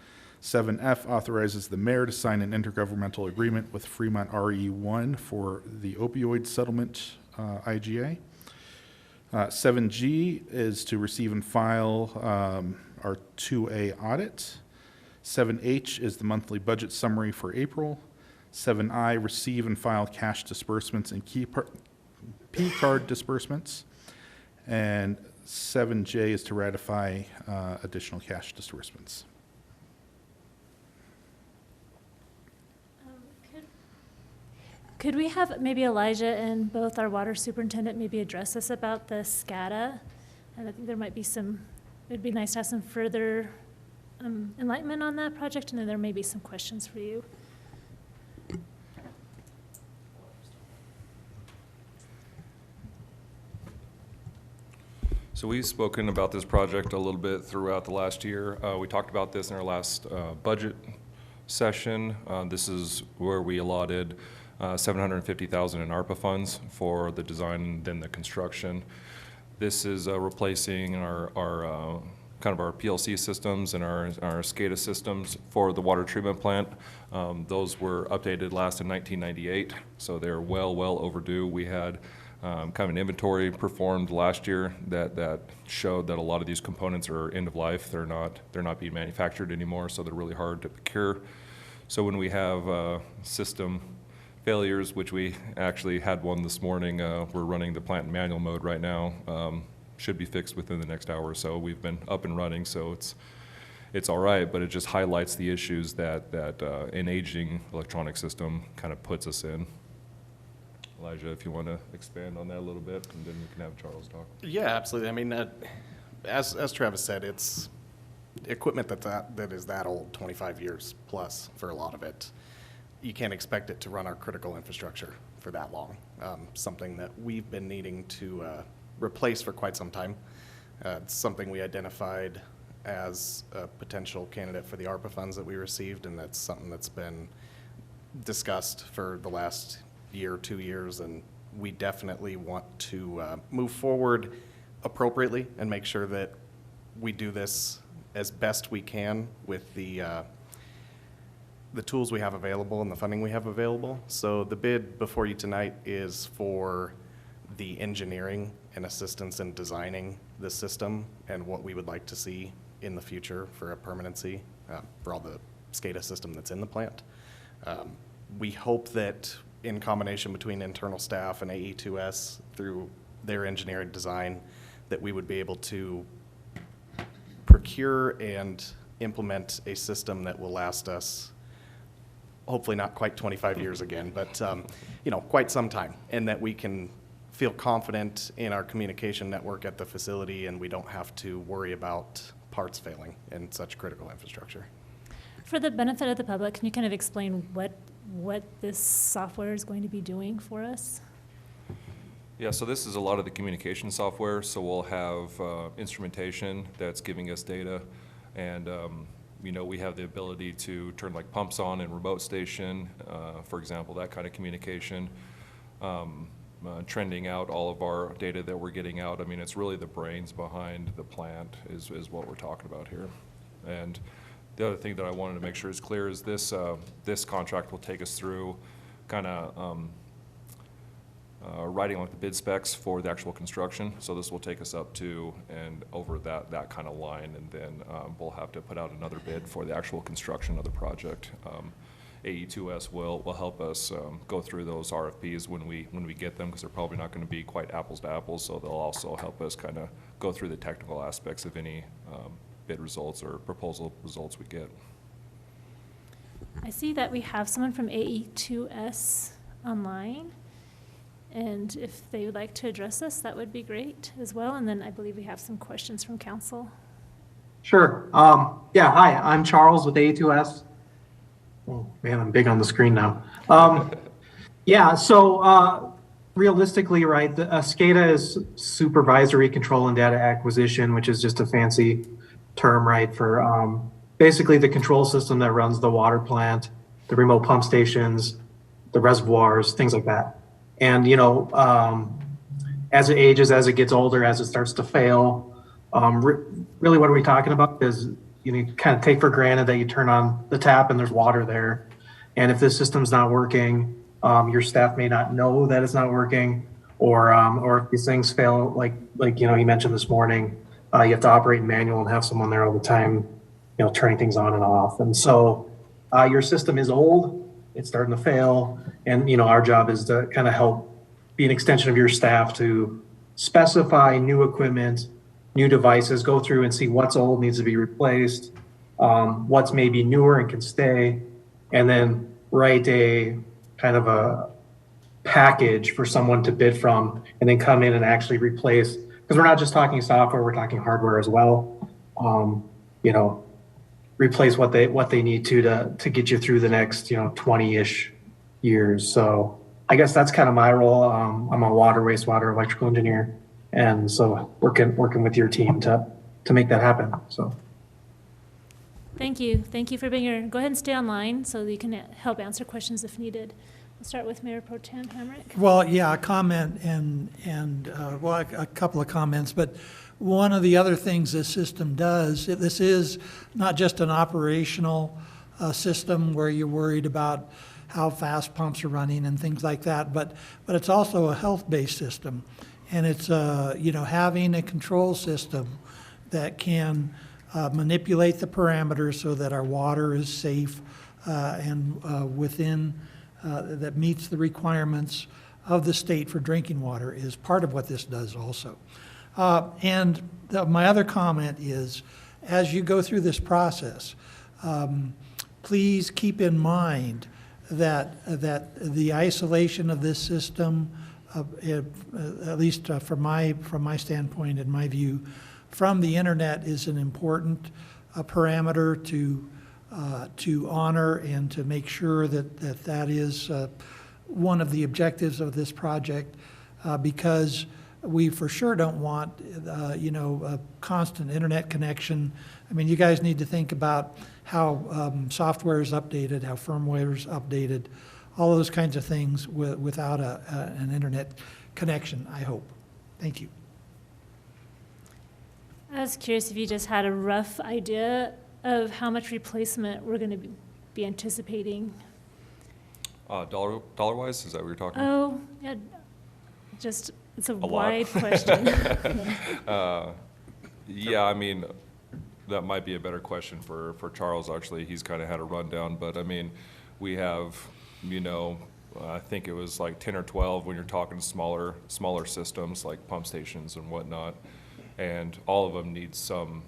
7F, authorizes the mayor to sign an intergovernmental agreement with Fremont RE1 for the opioid settlement IGA. 7G is to receive and file our 2A audit. 7H is the monthly budget summary for April. 7I, receive and file cash disbursements and P-card disbursements. And 7J is to ratify additional cash disbursements. Could we have maybe Elijah and both our water superintendent maybe address us about the SCADA? And I think there might be some, it'd be nice to have some further enlightenment on that project, and then there may be some questions for you. So we've spoken about this project a little bit throughout the last year. We talked about this in our last budget session. This is where we allotted $750,000 in ARPA funds for the design and then the construction. This is replacing our kind of our PLC systems and our SCADA systems for the water treatment plant. Those were updated last in 1998, so they're well overdue. We had kind of an inventory performed last year that showed that a lot of these components are end of life. They're not being manufactured anymore, so they're really hard to procure. So when we have system failures, which we actually had one this morning, we're running the plant in manual mode right now. Should be fixed within the next hour or so. We've been up and running, so it's all right, but it just highlights the issues that an aging electronic system kind of puts us in. Elijah, if you want to expand on that a little bit, and then we can have Charles talk. Yeah, absolutely. I mean, as Travis said, it's equipment that is that old, 25 years plus for a lot of it. You can't expect it to run our critical infrastructure for that long. Something that we've been needing to replace for quite some time. It's something we identified as a potential candidate for the ARPA funds that we received, and that's something that's been discussed for the last year, 2 years, and we definitely want to move forward appropriately and make sure that we do this as best we can with the tools we have available and the funding we have available. So the bid before you tonight is for the engineering and assistance in designing the system and what we would like to see in the future for a permanency for all the SCADA system that's in the plant. We hope that in combination between internal staff and AE2S through their engineering design, that we would be able to procure and implement a system that will last us, hopefully not quite 25 years again, but quite some time, and that we can feel confident in our communication network at the facility, and we don't have to worry about parts failing in such critical infrastructure. For the benefit of the public, can you kind of explain what this software is going to be doing for us? Yeah, so this is a lot of the communication software. So we'll have instrumentation that's giving us data, and we have the ability to turn like pumps on in remote station, for example, that kind of communication. Trending out all of our data that we're getting out. I mean, it's really the brains behind the plant is what we're talking about here. And the other thing that I wanted to make sure is clear is this contract will take us through kind of writing like the bid specs for the actual construction. So this will take us up to and over that kind of line, and then we'll have to put out another bid for the actual construction of the project. AE2S will help us go through those RFPs when we get them, because they're probably not going to be quite apples to apples. So they'll also help us kind of go through the technical aspects of any bid results or proposal results we get. I see that we have someone from AE2S online, and if they would like to address this, that would be great as well. And then I believe we have some questions from council. Sure. Yeah, hi, I'm Charles with AE2S. Oh, man, I'm big on the screen now. Yeah, so realistically, right, the SCADA is supervisory control and data acquisition, which is just a fancy term, right, for basically the control system that runs the water plant, the remote pump stations, the reservoirs, things like that. And, as it ages, as it gets older, as it starts to fail, really what are we talking about is you kind of take for granted that you turn on the tap and there's water there. And if this system's not working, your staff may not know that it's not working, or if these things fail, like you mentioned this morning, you have to operate in manual and have someone there all the time, turning things on and off. And so your system is old, it's starting to fail, and our job is to kind of help be an extension of your staff to specify new equipment, new devices, go through and see what's old, needs to be replaced, what's maybe newer and can stay, and then write a kind of a package for someone to bid from, and then come in and actually replace, because we're not just talking software, we're talking hardware as well. replace what they need to get you through the next, 20-ish years. So I guess that's kind of my role. I'm a water, wastewater, electrical engineer. And so working with your team to make that happen, so. Thank you. Thank you for being here. Go ahead and stay online so that you can help answer questions if needed. We'll start with Mayor Pro Tem Hamrick. Well, yeah, a comment well, a couple of comments, but one of the other things this system does, this is not just an operational system where you're worried about how fast pumps are running and things like that, but it's also a health-based system. And it's, having a control system that can manipulate the parameters so that our water is safe and within, that meets the requirements of the state for drinking water is part of what this does also. My other comment is, as you go through this process, please keep in mind that the isolation of this system, at least from my standpoint and my view, from the internet is an important parameter to honor and to make sure that is one of the objectives of this project, because we for sure don't want a constant internet connection. I mean, you guys need to think about how software is updated, how firmware is updated, all those kinds of things without an internet connection, I hope. Thank you. I was curious if you just had a rough idea of how much replacement we're going to be anticipating. Dollar-wise, is that what you're talking? Oh, yeah, just, it's a lot. wide question. Yeah, I mean, that might be a better question for Charles, actually. He's kind of had a rundown, but I mean, we have, I think it was like 10 or 12 when you're talking smaller systems like pump stations and whatnot. And all of them need some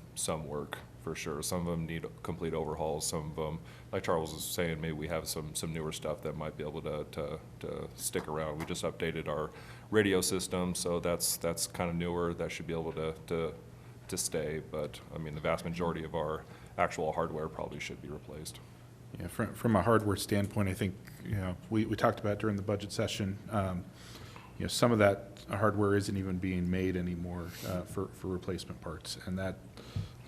work for sure. Some of them need complete overhauls. Some of them, like Charles was saying, maybe we have some newer stuff that might be able to stick around. We just updated our radio system, so that's kind of newer. That should be able to stay. But I mean, the vast majority of our actual hardware probably should be replaced. Yeah, from a hardware standpoint, I think we talked about during the budget session. Some of that hardware isn't even being made anymore for replacement parts, and that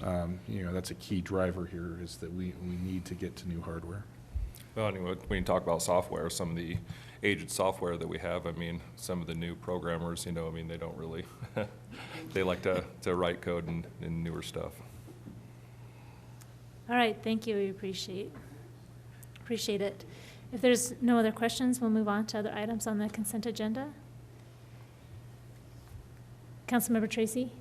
that's a key driver here, is that we need to get to new hardware. Well, anyway, when you talk about software, some of the aged software that we have, I mean, some of the new programmers, they don't really, they like to write code in newer stuff. All right, thank you. We appreciate it. If there's no other questions, we'll move on to other items on the consent agenda. Councilmember Tracy?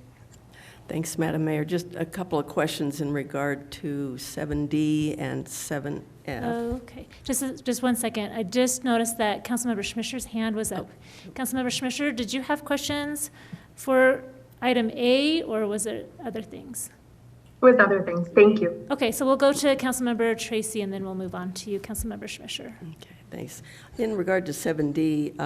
Thanks, Madam Mayor. Just a couple of questions in regard to 7D and 7F. Okay, just 1 second. I just noticed that Councilmember Schmischer's hand was up. Councilmember Schmischer, did you have questions for item A, or was it other things? With other things, thank you. Okay, so we'll go to Councilmember Tracy, and then we'll move on to you, Councilmember Schmischer. Okay, thanks. In regard to 7D,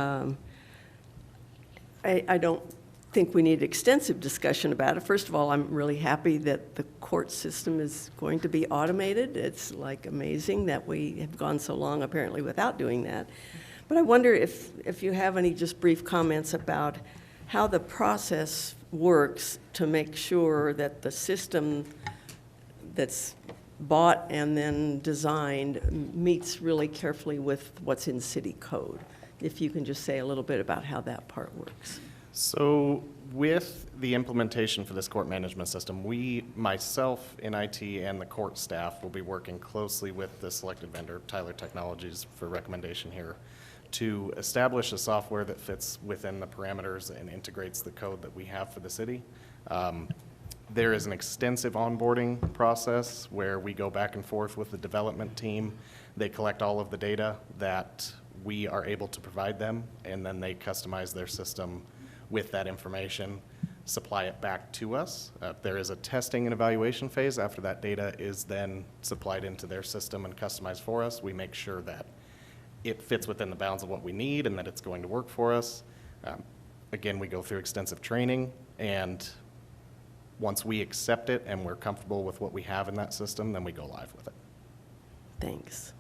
I don't think we need extensive discussion about it. First of all, I'm really happy that the court system is going to be automated. It's like amazing that we have gone so long apparently without doing that. But I wonder if you have any just brief comments about how the process works to make sure that the system that's bought and then designed meets really carefully with what's in city code. If you can just say a little bit about how that part works. So with the implementation for this court management system, myself in IT and the court staff will be working closely with the selected vendor, Tyler Technologies, for recommendation here, to establish a software that fits within the parameters and integrates the code that we have for the city. There is an extensive onboarding process where we go back and forth with the development team. They collect all of the data that we are able to provide them, and then they customize their system with that information, supply it back to us. There is a testing and evaluation phase. After that data is then supplied into their system and customized for us, we make sure that it fits within the bounds of what we need and that it's going to work for us. Again, we go through extensive training, and once we accept it and we're comfortable with what we have in that system, then we go live with it. Thanks.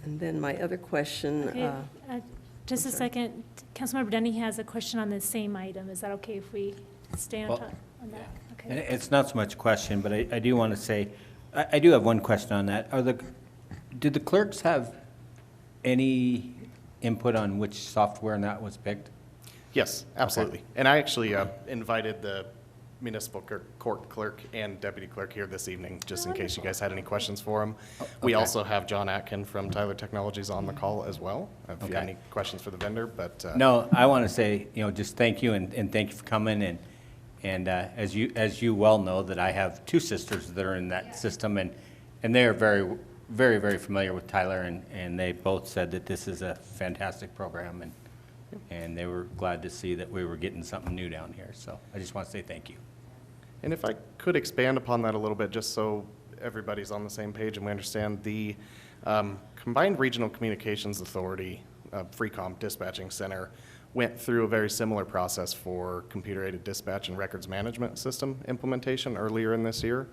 And then my other question. Okay, just a second. Councilmember Denny has a question on the same item. Is that okay if we stay on Well, top on that? Okay. And it's not so much a question, but I do want to say, I do have one question on that. Did the clerks have any input on which software and that was picked? Yes, absolutely. And I actually invited the municipal court clerk and deputy clerk here this evening, just in case you guys had any questions for them. We also have John Atkin from Tyler Technologies on the call as well, if you have any questions for the vendor, but. No, I want to say, just thank you and thank you for coming. And as you well know, that I have two sisters that are in that system, and they are very, very, very familiar with Tyler, and they both said that this is a fantastic program, and they were glad to see that we were getting something new down here. So I just want to say thank you. And if I could expand upon that a little bit, just so everybody's on the same page and we understand, the Combined Regional Communications Authority, FreeCom Dispatching Center, went through a very similar process for computer-aided dispatch and records management system implementation earlier in this year.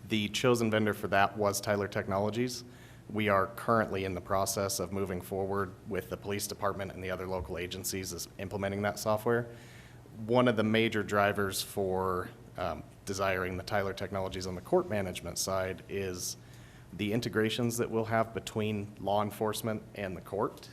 The chosen vendor for that was Tyler Technologies. We are currently in the process of moving forward with the police department and the other local agencies as implementing that software. One of the major drivers for desiring the Tyler Technologies on the court management side is the integrations that we'll have between law enforcement and the court.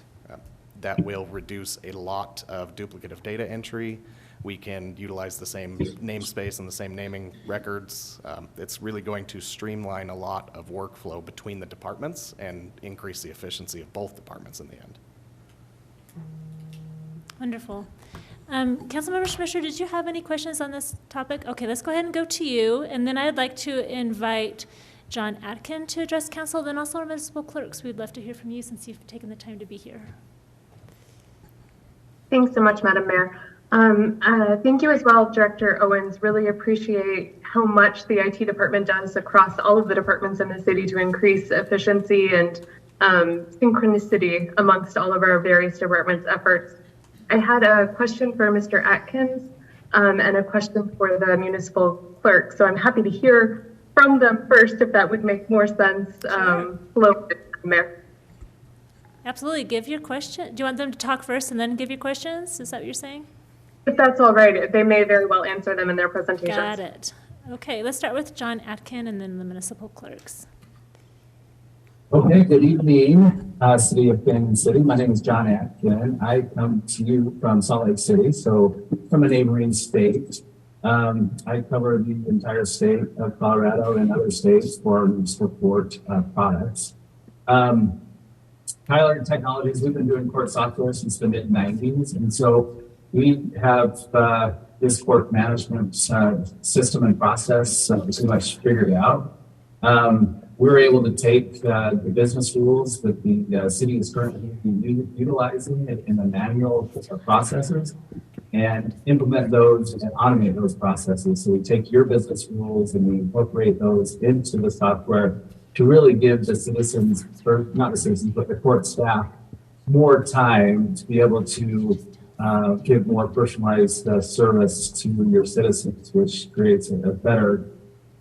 That will reduce a lot of duplicative data entry. We can utilize the same namespace and the same naming records. It's really going to streamline a lot of workflow between the departments and increase the efficiency of both departments in the end. Wonderful. Councilmember Schmischer, did you have any questions on this topic? Okay, let's go ahead and go to you, and then I'd like to invite John Atkin to address council, then also our municipal clerks. We'd love to hear from you since you've taken the time to be here. Thanks so much, Madam Mayor. Thank you as well, Director Owens. Really appreciate how much the IT department does across all of the departments in the city to increase efficiency and synchronicity amongst all of our various departments' efforts. I had a question for Mr. Atkins and a question for the municipal clerk. So I'm happy to hear from them first, if that would make more sense. Mayor. Absolutely. Give your question. Do you want them to talk first and then give your questions? Is that what you're saying? If that's all right, they may very well answer them in their presentations. Got it. Okay, let's start with John Atkin and then the municipal clerks. Okay, good evening, City of Canyon City. My name is John Atkin. I come to you from Salt Lake City, so from a neighboring state. I cover the entire state of Colorado and other states for municipal court products. Tyler Technologies, we've been doing court software since the mid-90s, and so we have this court management system and process pretty much figured out. We're able to take the business rules that the city is currently utilizing in the manual processes and implement those and automate those processes. So we take your business rules and we incorporate those into the software to really give the citizens, or not the citizens, but the court staff more time to be able to give more personalized service to your citizens, which creates a better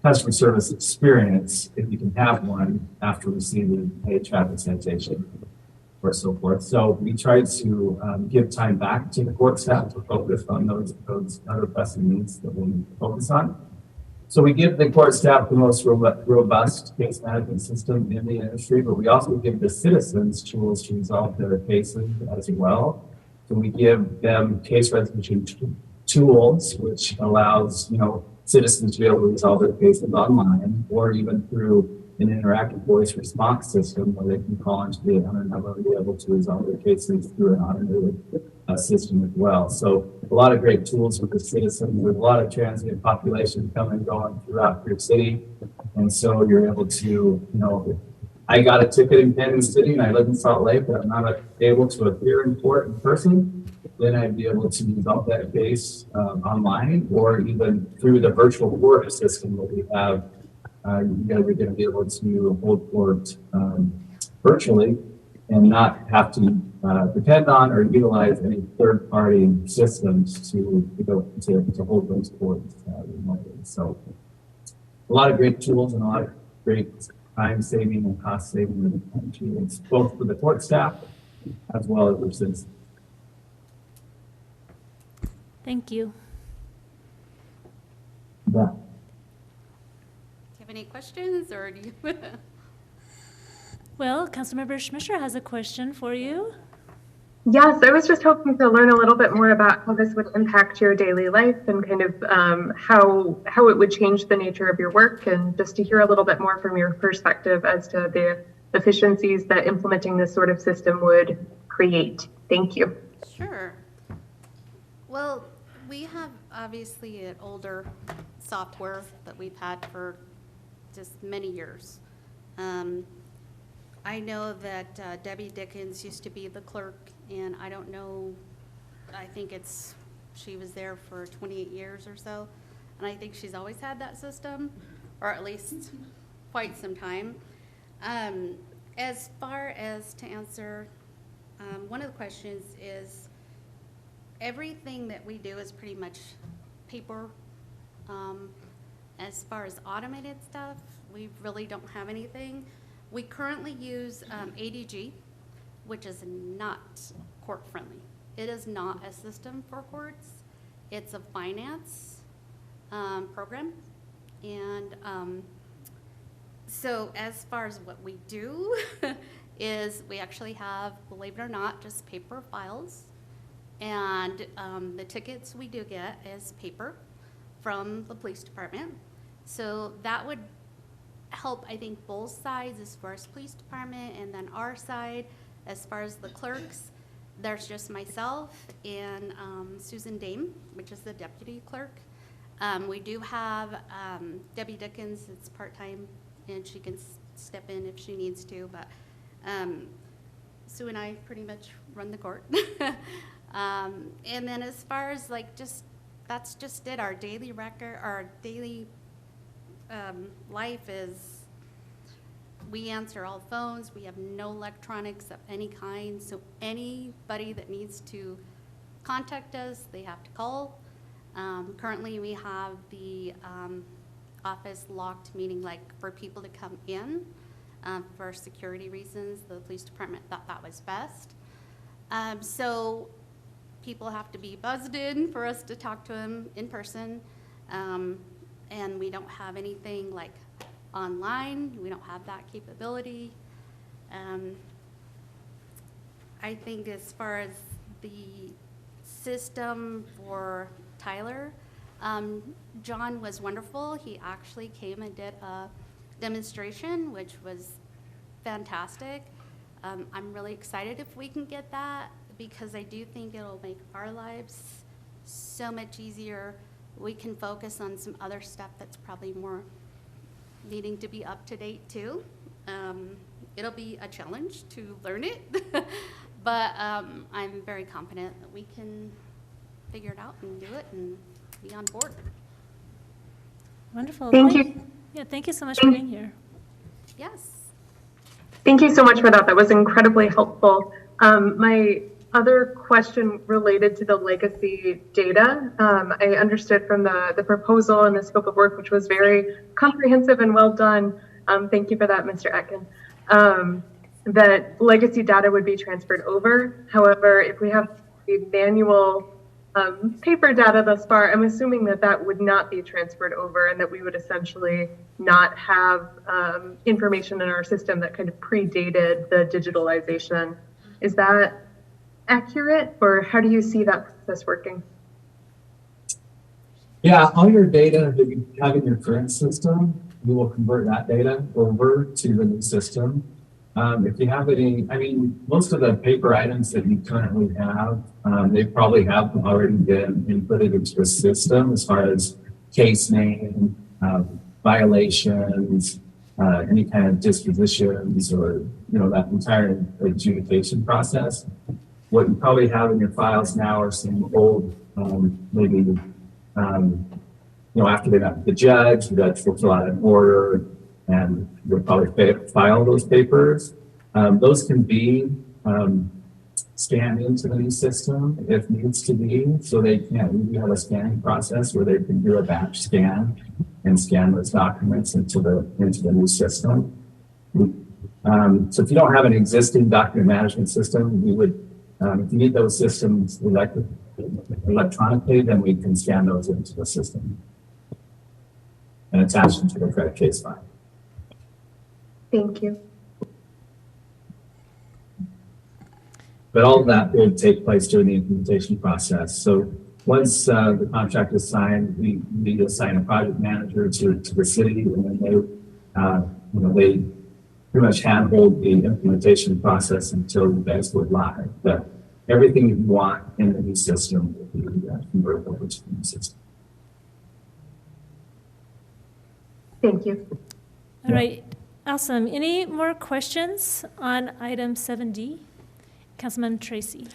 customer service experience if you can have one after receiving a traffic citation or so forth. So we try to give time back to the court staff to focus on those other pressing needs that we focus on. So we give the court staff the most robust case management system in the industry, but we also give the citizens tools to resolve their cases as well. So we give them case resolution tools, which allows, citizens to be able to resolve their cases online or even through an interactive voice response system where they can call into the 800 number and be able to resolve their cases through an automated system as well. So a lot of great tools for the citizens with a lot of transient population coming and going throughout your city. And so you're able to, I got a ticket in Canyon City and I live in Salt Lake, but I'm not able to appear in court in person. Then I'd be able to resolve that case online or even through the virtual court system that we have. We're going to be able to hold court virtually and not have to depend on or utilize any third-party systems to hold those courts remotely. So a lot of great tools and a lot of great time-saving and cost-saving tools, both for the court staff as well as for citizens. Thank you. Yeah. Do you have any questions, or do you? Well, Councilmember Schmischer has a question for you. Yes, I was just hoping to learn a little bit more about how this would impact your daily life and kind of how it would change the nature of your work, and just to hear a little bit more from your perspective as to the efficiencies that implementing this sort of system would create. Thank you. Sure. Well, we have obviously an older software that we've had for just many years. I know that Debbie Dickens used to be the clerk, and I don't know, I think she was there for 28 years or so, and I think she's always had that system, or at least quite some time. As far as to answer, one of the questions is, everything that we do is pretty much paper. As far as automated stuff, we really don't have anything. We currently use ADG, which is not court-friendly. It is not a system for courts. It's a finance program. And so as far as what we do is we actually have, believe it or not, just paper files. And the tickets we do get is paper from the police department. So that would help, I think, both sides as far as police department, and then our side as far as the clerks. There's just myself and Susan Dame, which is the deputy clerk. We do have Debbie Dickens, it's part-time, and she can step in if she needs to, but Sue and I pretty much run the court. And then as far as like that's just it, our daily record, our daily life is, we answer all phones, we have no electronics of any kind, so anybody that needs to contact us, they have to call. Currently we have the office locked, meaning like for people to come in for security reasons. The police department thought that was best. So people have to be buzzed in for us to talk to them in person. And we don't have anything like online. We don't have that capability. I think as far as the system for Tyler, John was wonderful. He actually came and did a demonstration, which was fantastic. I'm really excited if we can get that, because I do think it'll make our lives so much easier. We can focus on some other stuff that's probably more needing to be up to date too. It'll be a challenge to learn it, but I'm very confident that we can figure it out and do it and be on board. Wonderful. Thank you. Yeah, thank you so much for being here. Yes. Thank you so much for that. That was incredibly helpful. My other question related to the legacy data. I understood from the proposal and the scope of work, which was very comprehensive and well done. Thank you for that, Mr. Atkin. That legacy data would be transferred over. However, if we have the manual paper data thus far, I'm assuming that that would not be transferred over, and that we would essentially not have information in our system that kind of predated the digitalization. Is that accurate, or how do you see that process working? Yeah, all your data that you have in your current system, you will convert that data over to the new system. If you have any, I mean, most of the paper items that you currently have, they probably have already been inputted into the system as far as case name, violations, any kind of dispositions, or, that entire adjudication process. What you probably have in your files now are some old, maybe, after they met with the judge will fill out an order, and you'll probably file those papers. Those can be scanned into the new system if needs to be. So we have a scanning process where they can do a batch scan and scan those documents into the new system. So if you don't have an existing document management system, we would, if you need those systems electronically, then we can scan those into the system and attach them to the credit case file. Thank you. But all of that would take place during the implementation process. So once the contract is signed, we need to assign a project manager to the city, and then they pretty much handhold the implementation process until you guys go live. But everything you want in the new system will be converted over to the new system. Thank you. All right, awesome. Any more questions on item 7D? Councilman Tracy.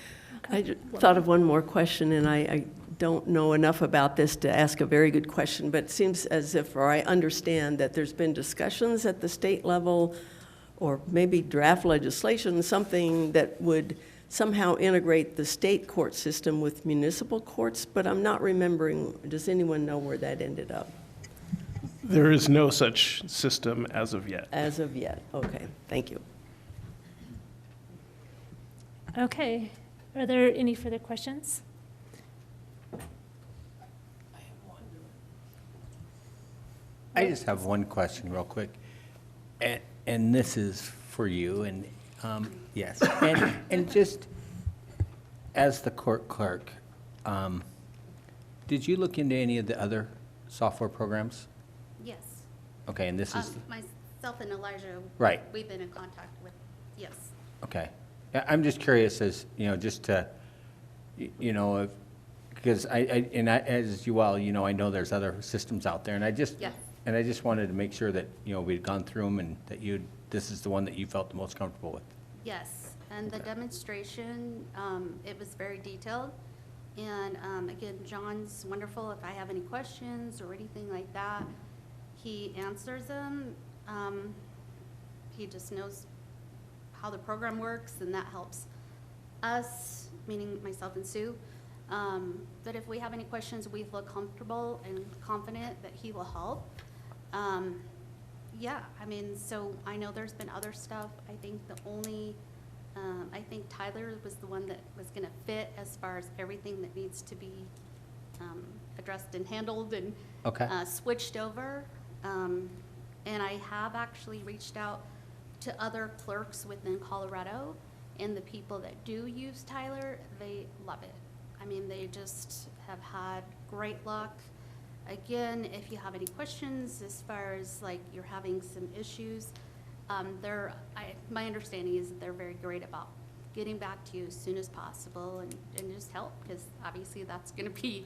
I thought of one more question, and I don't know enough about this to ask a very good question, but it seems as if, or I understand that there's been discussions at the state level, or maybe draft legislation, something that would somehow integrate the state court system with municipal courts, but I'm not remembering. Does anyone know where that ended up? There is no such system as of yet. As of yet, okay, thank you. Okay, are there any further questions? I just have one question real quick, and this is for you, and yes, and just as the court clerk, did you look into any of the other software programs? Yes. Okay, and this is, Myself and Elijah. Right. We've been in contact with, yes. okay. I'm just curious as, just to, because as you well, I know there's other systems out there, and I just, Yes. and I just wanted to make sure that, we'd gone through them and that this is the one that you felt the most comfortable with. Yes, and the demonstration, it was very detailed. And again, John's wonderful. If I have any questions or anything like that, he answers them. He just knows how the program works, and that helps us, meaning myself and Sue. But if we have any questions, we feel comfortable and confident that he will help. Yeah, so I know there's been other stuff. I think I think Tyler was the one that was gonna fit as far as everything that needs to be addressed and handled and Okay. Switched over. And I have actually reached out to other clerks within Colorado, and the people that do use Tyler, they love it. They just have had great luck. Again, if you have any questions as far as like you're having some issues, my understanding is that they're very great about getting back to you as soon as possible and just help, because obviously that's going to be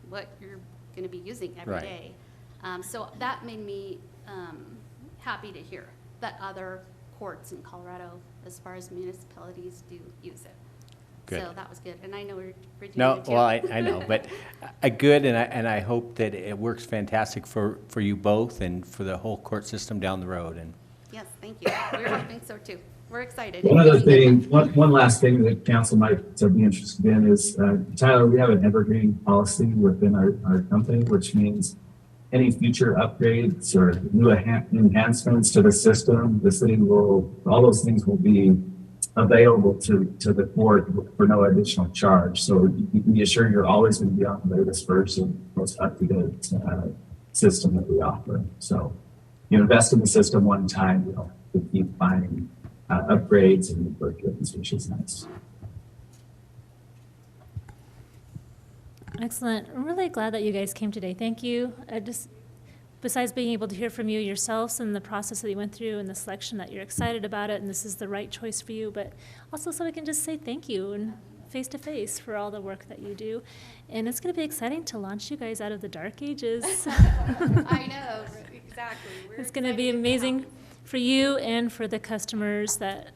what you're going to be using every Right. day. So that made me happy to hear that other courts in Colorado, as far as municipalities, do use it. Good. So that was good, and I know we're doing No, it too. well, I know, but good, and I hope that it works fantastic for you both and for the whole court system down the road, and. Yes, thank you. We're hoping so too. We're excited. One other thing, one last thing that council might be interested in is, Tyler, we have an evergreen policy within our company, which means any future upgrades or new enhancements to the system, the city all those things will be available to the court for no additional charge. So you can be assured you're always going to be on the latest version, most up-to-date system that we offer. So you invest in the system one time, you don't have to keep buying upgrades and improvements, which is nice. Excellent. I'm really glad that you guys came today. Thank you. Besides being able to hear from you yourselves and the process that you went through and the selection that you're excited about it and this is the right choice for you, but also so we can just say thank you and face to face for all the work that you do. And it's going to be exciting to launch you guys out of the dark ages. I know, exactly. It's going to be amazing for you and for the customers that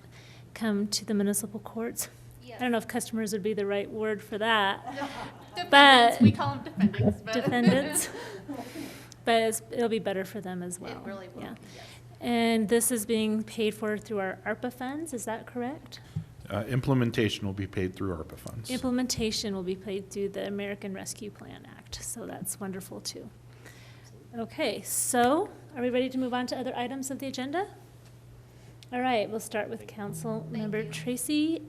come to the municipal courts. Yes. I don't know if customers would be the right word for that, Defendants, but we call them defendants. But defendants. But it'll be better for them as well. It really will, Yeah. yes. And this is being paid for through our ARPA funds, is that correct? Implementation will be paid through ARPA funds. Implementation will be paid through the American Rescue Plan Act, so that's wonderful too. Okay, so are we ready to move on to other items of the agenda? All right, we'll start with Council Member Tracy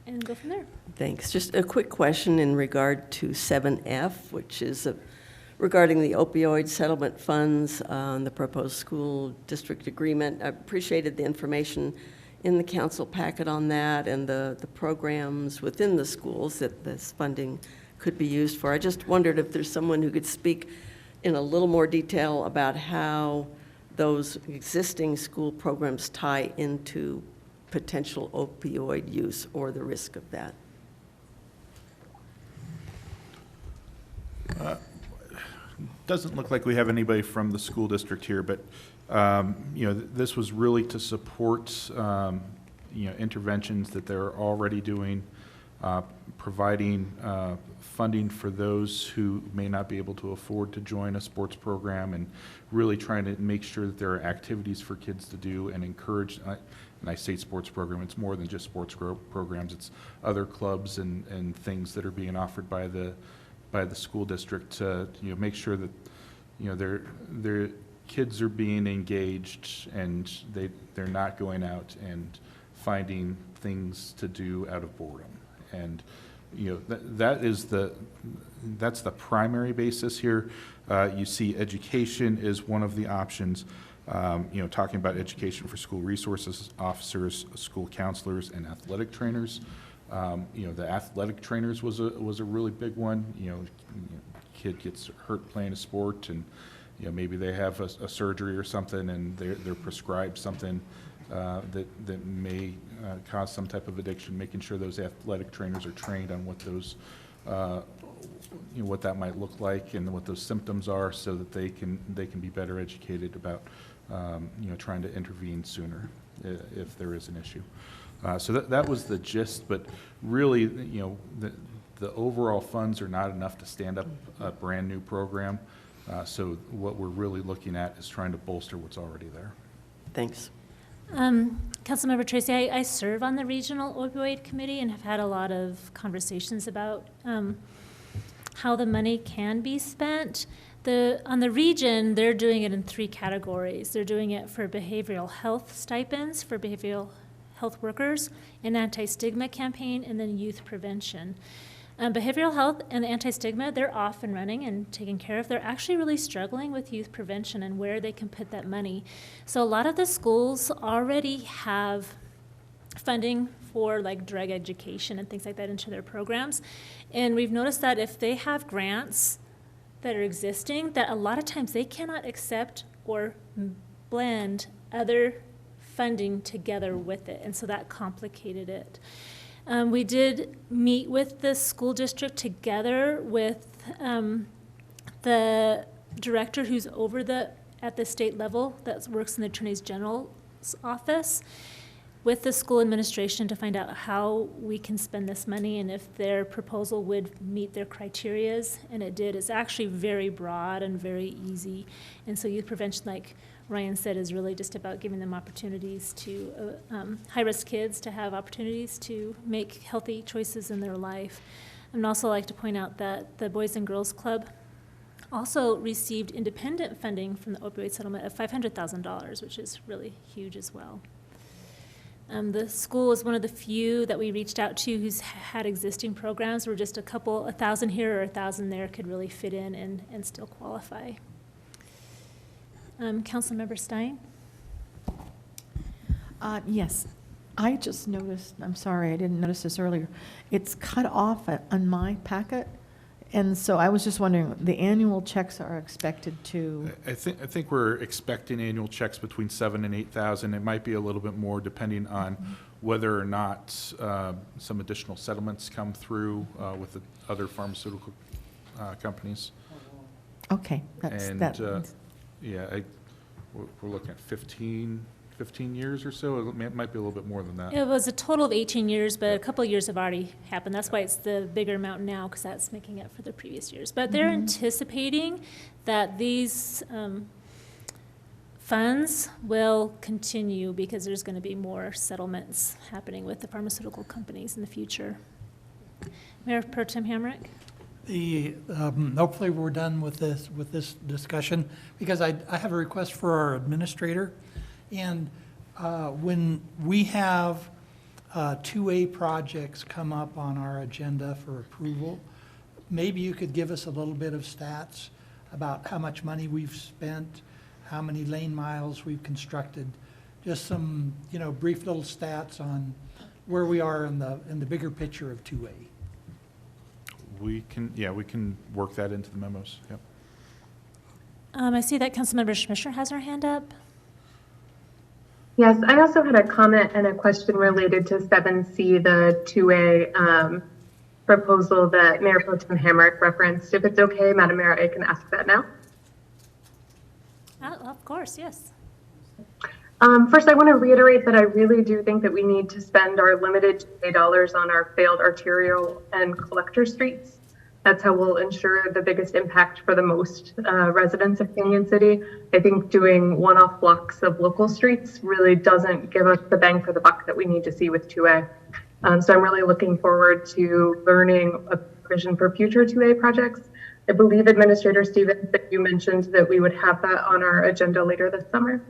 and go from there. Thanks. Just a quick question in regard to 7F, which is regarding the opioid settlement funds on the proposed school district agreement. I appreciated the information in the council packet on that and the programs within the schools that this funding could be used for. I just wondered if there's someone who could speak in a little more detail about how those existing school programs tie into potential opioid use or the risk of that. Doesn't look like we have anybody from the school district here, but this was really to support interventions that they're already doing, providing funding for those who may not be able to afford to join a sports program, and really trying to make sure that there are activities for kids to do and encourage. And I say sports program, it's more than just sports programs. It's other clubs and things that are being offered by the school district to make sure that their kids are being engaged and they're not going out and finding things to do out of boredom. And that's the primary basis here. You see education is one of the options. Talking about education for school resources officers, school counselors, and athletic trainers. The athletic trainers was a really big one. Kid gets hurt playing a sport, and maybe they have a surgery or something, and they're prescribed something that may cause some type of addiction. Making sure those athletic trainers are trained on what those what that might look like and what those symptoms are, so that they can be better educated about trying to intervene sooner if there is an issue. So that was the gist, but really, the overall funds are not enough to stand up a brand new program. So what we're really looking at is trying to bolster what's already there. Thanks. Councilmember Tracy, I serve on the Regional Opioid Committee and have had a lot of conversations about how the money can be spent. On the region, they're doing it in 3 categories. They're doing it for behavioral health stipends for behavioral health workers, an anti-stigma campaign, and then youth prevention. Behavioral health and the anti-stigma, they're off and running and taken care of. They're actually really struggling with youth prevention and where they can put that money. So a lot of the schools already have funding for like drug education and things like that into their programs. And we've noticed that if they have grants that are existing, that a lot of times they cannot accept or blend other funding together with it, and so that complicated it. We did meet with the school district together with the director who's over at the state level that works in the Attorney General's office, with the school administration to find out how we can spend this money and if their proposal would meet their criterias, and it did. It's actually very broad and very easy, and so youth prevention, like Ryan said, is really just about giving them opportunities to, high-risk kids to have opportunities to make healthy choices in their life. I'd also like to point out that the Boys and Girls Club also received independent funding from the opioid settlement of $500,000, which is really huge as well. The school was one of the few that we reached out to who's had existing programs where just 1,000 here or 1,000 there could really fit in and still qualify. Councilmember Stein? Yes, I just noticed, I'm sorry, I didn't notice this earlier. It's cut off on my packet, and so I was just wondering, the annual checks are expected to? I think we're expecting annual checks between 7,000 and 8,000. It might be a little bit more depending on whether or not some additional settlements come through with the other pharmaceutical companies. Okay, yeah, we're looking at 15 years or so. It might be a little bit more than that. It was a total of 18 years, but a couple of years have already happened. That's why it's the bigger amount now, because that's making up for the previous years. But they're anticipating that these funds will continue because there's going to be more settlements happening with the pharmaceutical companies in the future. Mayor Pro Tem Hamrick? Hopefully we're done with this discussion, because I have a request for our administrator. And when we have 2A projects come up on our agenda for approval, maybe you could give us a little bit of stats about how much money we've spent, how many lane miles we've constructed, just some, brief little stats on where we are in the bigger picture of 2A. We can work that into the memos, yep. I see that Councilmember Schmischer has her hand up. Yes, I also had a comment and a question related to 7C, the 2A proposal that Mayor Pro Tem Hamrick referenced. If it's okay, Madam Mayor, I can ask that now. Of course, yes. First, I want to reiterate that I really do think that we need to spend our limited dollars on our failed arterial and collector streets. That's how we'll ensure the biggest impact for the most residents of Canyon City. I think doing one-off blocks of local streets really doesn't give us the bang for the buck that we need to see with 2A. So I'm really looking forward to learning a vision for future 2A projects. I believe Administrator Stevens, that you mentioned that we would have that on our agenda later this summer.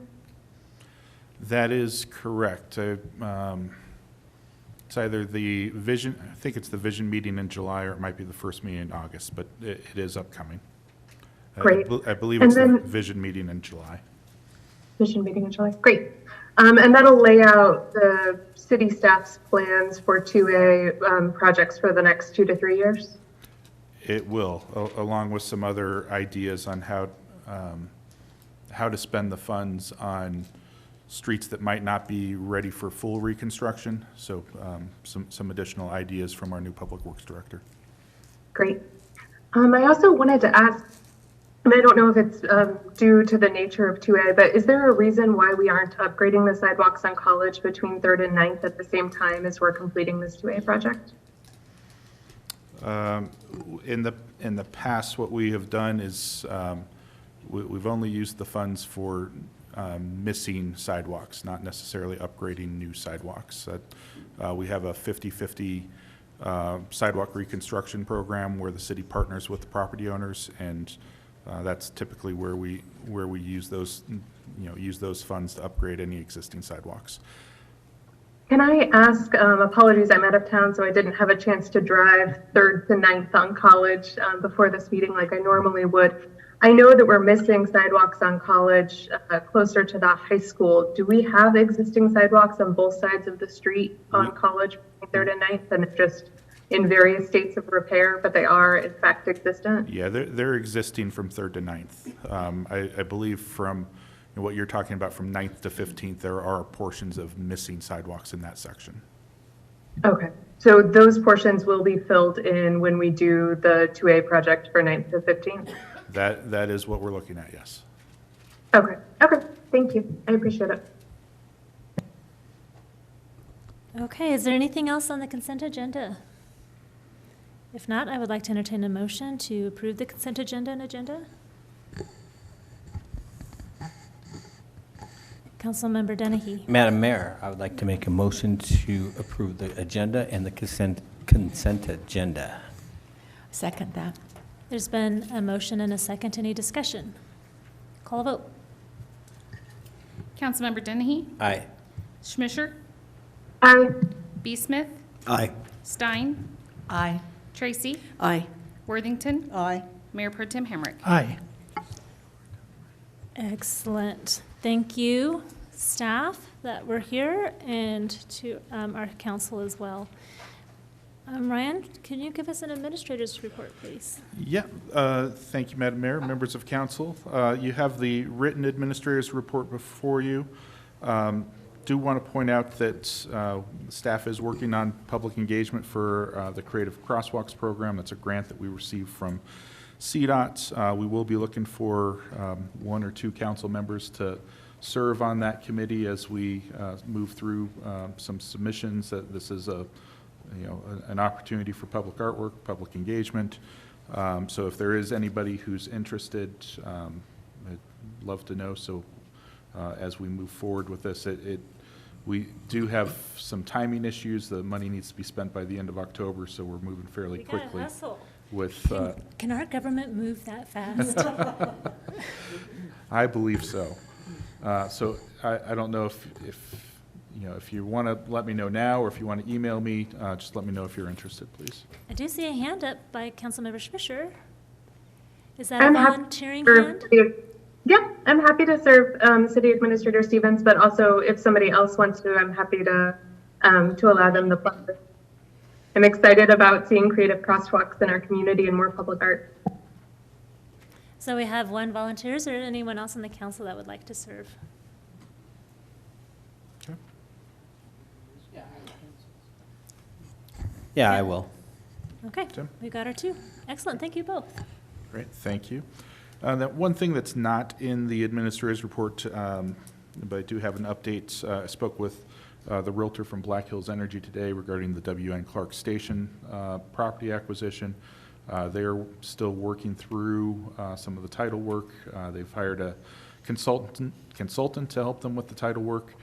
That is correct. It's either the vision, I think it's the vision meeting in July, or it might be the first meeting in August, but it is upcoming. Great. I believe And it's the then- vision meeting in July. Vision meeting in July. Great. And that'll lay out the city staff's plans for 2A projects for the next 2 to 3 years. It will, along with some other ideas on how to spend the funds on streets that might not be ready for full reconstruction. So some additional ideas from our new Public Works Director. Great. I also wanted to ask, and I don't know if it's due to the nature of 2A, but is there a reason why we aren't upgrading the sidewalks on College between 3rd and 9th at the same time as we're completing this 2A project? In the past, what we have done is we've only used the funds for missing sidewalks, not necessarily upgrading new sidewalks. We have a 50-50 sidewalk reconstruction program where the city partners with the property owners, and that's typically where we use those funds to upgrade any existing sidewalks. Can I ask, apologies, I'm out of town, so I didn't have a chance to drive 3rd to 9th on College before this meeting like I normally would. I know that we're missing sidewalks on College closer to the high school. Do we have existing sidewalks on both sides of the street on College, 3rd and 9th, and just in various states of repair, but they are in fact existent? Yeah, they're existing from 3rd to 9th. I believe from what you're talking about from 9th to 15th, there are portions of missing sidewalks in that section. Okay, so those portions will be filled in when we do the 2A project for 9th to 15th? That is what we're looking at, yes. Okay, thank you. I appreciate it. Okay, is there anything else on the consent agenda? If not, I would like to entertain a motion to approve the consent agenda. Councilmember Dennehy. Madam Mayor, I would like to make a motion to approve the agenda and the consent agenda. Second that. There's been a motion and a second. Any discussion? Call a vote. Councilmember Dennehy? Aye. Schmischer? Aye. B. Smith? Aye. Stein? Aye. Tracy? Aye. Worthington? Aye. Mayor Pro Tem Hamrick? Aye. Excellent. Thank you, staff that were here, and to our council as well. Ryan, can you give us an administrator's report, please? Yeah, thank you, Madam Mayor, members of council. You have the written administrator's report before you. Do want to point out that staff is working on public engagement for the Creative Crosswalks program. That's a grant that we received from CDOT. We will be looking for 1 or 2 council members to serve on that committee as we move through some submissions. This is an opportunity for public artwork, public engagement. So if there is anybody who's interested, I'd love to know. So as we move forward with this. We do have some timing issues. The money needs to be spent by the end of October, so we're moving fairly We gotta quickly. hustle. With, Can our government move that fast? I believe so. So I don't know if you want to let me know now, or if you want to email me, just let me know if you're interested, please. I do see a hand up by Councilmember Schmischer. Is that a I'm happy volunteering to hand? serve Yeah, I'm happy to serve City Administrator Stevens, but also if somebody else wants to, I'm happy to allow them the pleasure. I'm excited about seeing creative crosswalks in our community and more public art. So we have one volunteer. Is there anyone else on the council that would like to serve? Yeah, I will. Okay, Tim? we got our two. Excellent, thank you both. Great, thank you. That one thing that's not in the administrator's report, but I do have an update. I spoke with the Realtor from Black Hills Energy today regarding the W.N. Clark Station property acquisition. They're still working through some of the title work. They've hired a consultant to help them with the title work.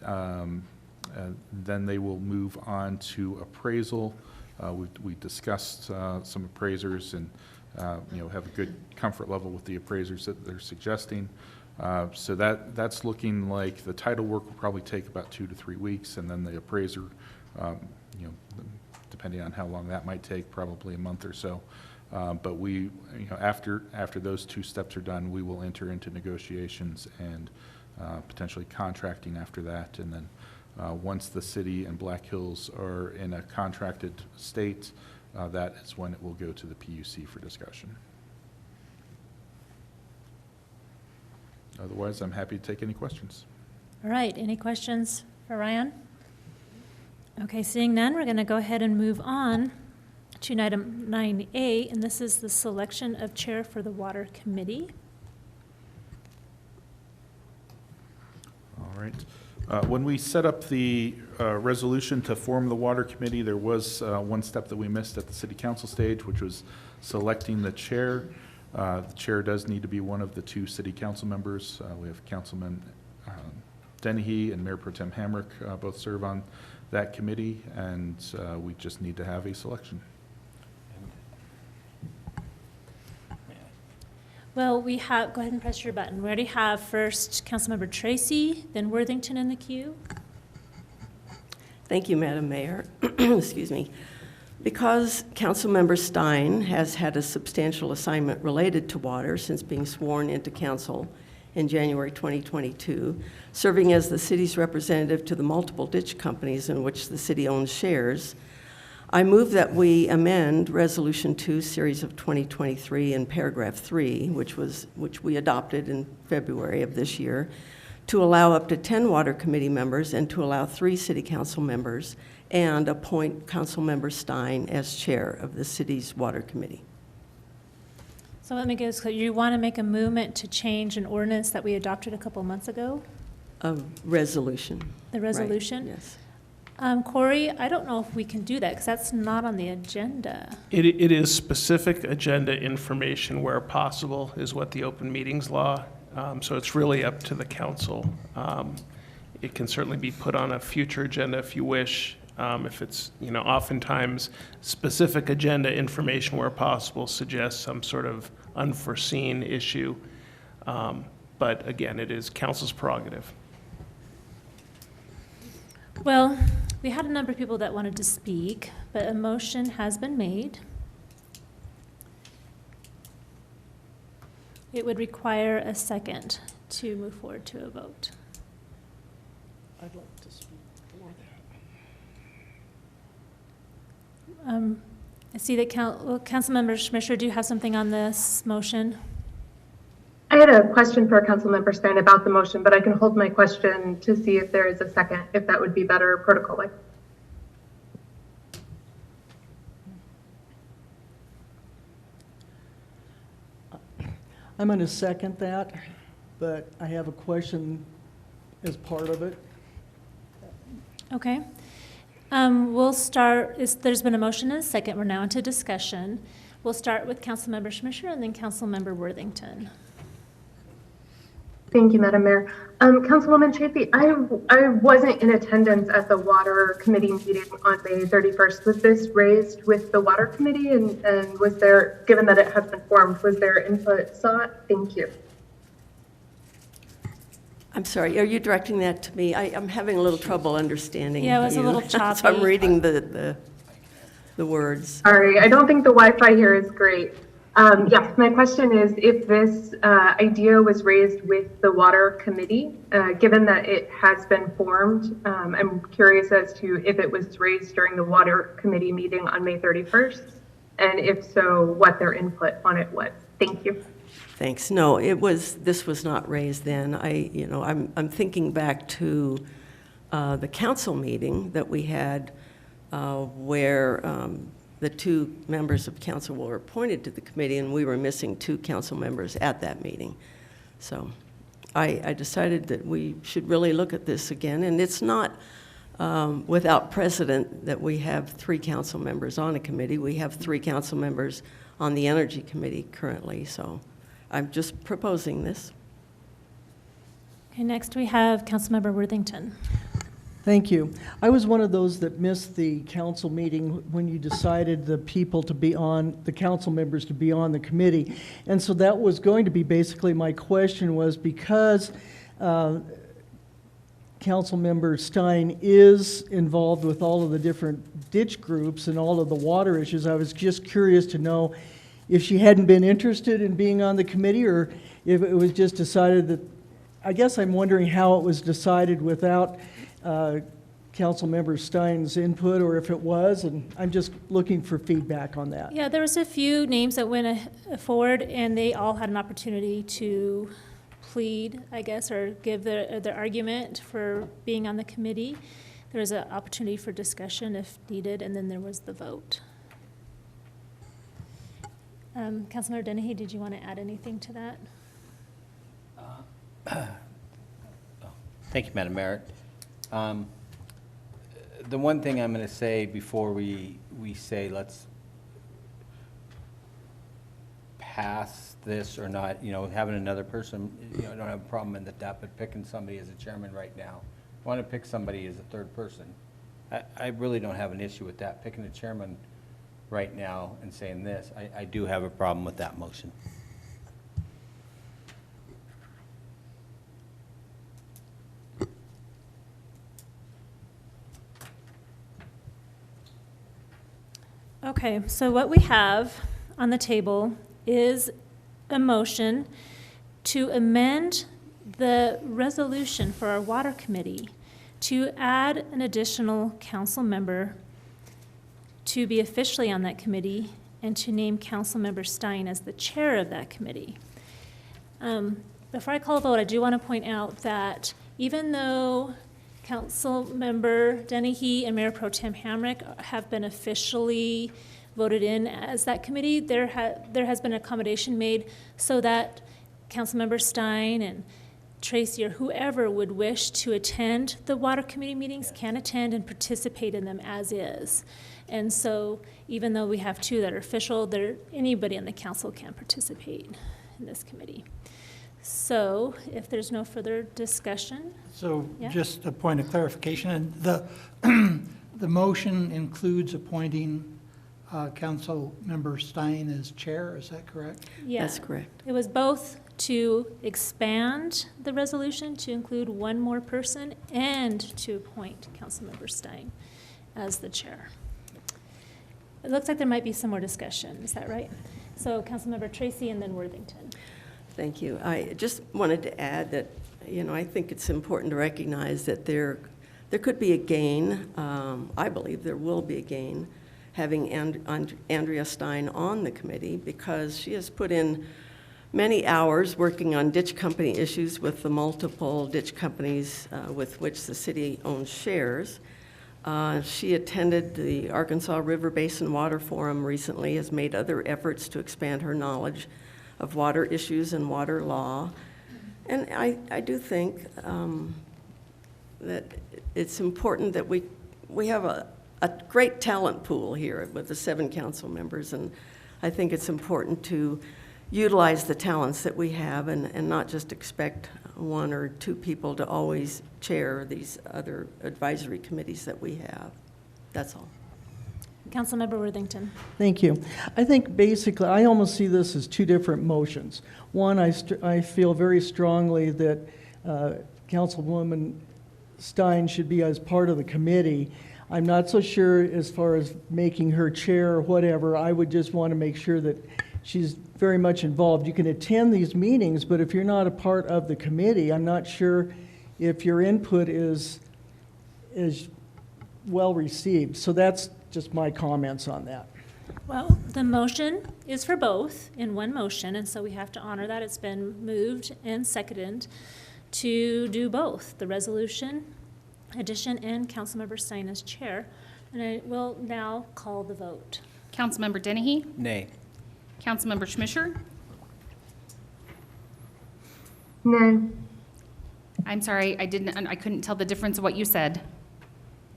Then they will move on to appraisal. We discussed some appraisers and have a good comfort level with the appraisers that they're suggesting. So that's looking like the title work will probably take about 2 to 3 weeks, and then the appraiser, depending on how long that might take, probably a month or so. But we, after those 2 steps are done, we will enter into negotiations and potentially contracting after that. And then once the city and Black Hills are in a contracted state, that is when it will go to the PUC for discussion. Otherwise, I'm happy to take any questions. All right, any questions for Ryan? Okay, seeing none, we're going to go ahead and move on to item 9A, and this is the selection of chair for the Water Committee. All right. When we set up the resolution to form the Water Committee, there was one step that we missed at the City Council stage, which was selecting the chair. The chair does need to be one of the 2 City Council members. We have Councilman Dennehy and Mayor Pro Tem Hamrick both serve on that committee, and we just need to have a selection. Well, we have, go ahead and press your button. We already have first Councilmember Tracy, then Worthington in the queue. Thank you, Madam Mayor. Excuse me. Because Councilmember Stein has had a substantial assignment related to water since being sworn into council in January 2022, serving as the city's representative to the multiple ditch companies in which the city owns shares, I move that we amend Resolution 2, Series of 2023 in paragraph 3, which we adopted in February of this year, to allow up to 10 Water Committee members and to allow 3 City Council members, and appoint Councilmember Stein as chair of the city's Water Committee. So let me get this clear. You want to make a movement to change an ordinance that we adopted a couple months ago? A resolution. The resolution? Right, yes. Corey, I don't know if we can do that because that's not on the agenda. It is specific agenda information where possible is what the open meetings law. So it's really up to the council. It can certainly be put on a future agenda if you wish. If it's, oftentimes specific agenda information where possible suggests some sort of unforeseen issue. But again, it is council's prerogative. Well, we had a number of people that wanted to speak, but a motion has been made. It would require a second to move forward to a vote. I'd like to speak for that. I see that Councilmember Schmischer, do you have something on this motion? I had a question for Councilmember Stein about the motion, but I can hold my question to see if there is a second, if that would be better protocol-like. I'm going to second that, but I have a question as part of it. Okay. We'll start, there's been a motion and a second. We're now into discussion. We'll start with Councilmember Schmischer and then Councilmember Worthington. Thank you, Madam Mayor. Councilwoman Tracy, I wasn't in attendance at the Water Committee meeting on May 31st. Was this raised with the Water Committee, and was there, given that it has been formed, was there input sought? Thank you. I'm sorry, are you directing that to me? I'm having a little trouble understanding Yeah, it was a you. little So I'm choppy. reading the words. Sorry, I don't think the Wi-Fi here is great. Yes, my question is if this idea was raised with the Water Committee, given that it has been formed, I'm curious as to if it was raised during the Water Committee meeting on May 31st, and if so, what their input on it was. Thank you. Thanks. No, this was not raised then. I'm thinking back to the council meeting that we had where the two members of council were appointed to the committee, and we were missing two council members at that meeting. So I decided that we should really look at this again, and it's not without precedent that we have three council members on a committee. We have three council members on the Energy Committee currently, so I'm just proposing this. Okay, next we have Councilmember Worthington. Thank you. I was one of those that missed the council meeting when you decided the people to be on, the council members to be on the committee. And so that was going to be basically my question was because Councilmember Stein is involved with all of the different ditch groups and all of the water issues, I was just curious to know if she hadn't been interested in being on the committee or if it was just decided that, I guess I'm wondering how it was decided without Councilmember Stein's input, or if it was, and I'm just looking for feedback on that. Yeah, there was a few names that went forward, and they all had an opportunity to plead, I guess, or give their argument for being on the committee. There was an opportunity for discussion if needed, and then there was the vote. Councilmember Dennehy, did you want to add anything to that? Thank you, Madam Mayor. The one thing I'm going to say before we say let's pass this or not, having another person, I don't have a problem in that, but picking somebody as a chairman right now. I want to pick somebody as a third person. I really don't have an issue with that. Picking a chairman right now and saying this, I do have a problem with that motion. Okay, so what we have on the table is a motion to amend the resolution for our water committee to add an additional council member to be officially on that committee and to name Councilmember Stein as the chair of that committee. Before I call a vote, I do want to point out that even though Councilmember Dennehy and Mayor Pro Tem Hamrick have been officially voted in as that committee, there has been accommodation made so that Councilmember Stein and Tracy or whoever would wish to attend the water committee meetings can attend and participate in them as is. And so even though we have two that are official, anybody on the council can participate in this committee. So if there's no further discussion. So Yeah. just a point of clarification, and the motion includes appointing Council Member Stein as chair, is that correct? Yeah. That's correct. It was both to expand the resolution to include one more person and to appoint Councilmember Stein as the chair. It looks like there might be some more discussion, is that right? So Councilmember Tracy and then Worthington. Thank you. I just wanted to add that, I think it's important to recognize that there could be a gain, I believe there will be a gain, having Andrea Stein on the committee because she has put in many hours working on ditch company issues with the multiple ditch companies with which the city owns shares. She attended the Arkansas River Basin Water Forum recently, has made other efforts to expand her knowledge of water issues and water law. And I do think that it's important that we have a great talent pool here with the 7 council members, and I think it's important to utilize the talents that we have and not just expect one or two people to always chair these other advisory committees that we have. That's all. Councilmember Worthington. Thank you. I think basically, I almost see this as two different motions. One, I feel very strongly that Councilwoman Stein should be as part of the committee. I'm not so sure as far as making her chair or whatever. I would just want to make sure that she's very much involved. You can attend these meetings, but if you're not a part of the committee, I'm not sure if your input is well received. So that's just my comments on that. Well, the motion is for both in one motion, and so we have to honor that. It's been moved and seconded to do both, the resolution addition and Councilmember Stein as chair. And I will now call the vote. Councilmember Dennehy? Nay. Councilmember Schmisher? No. I'm sorry, I couldn't tell the difference of what you said.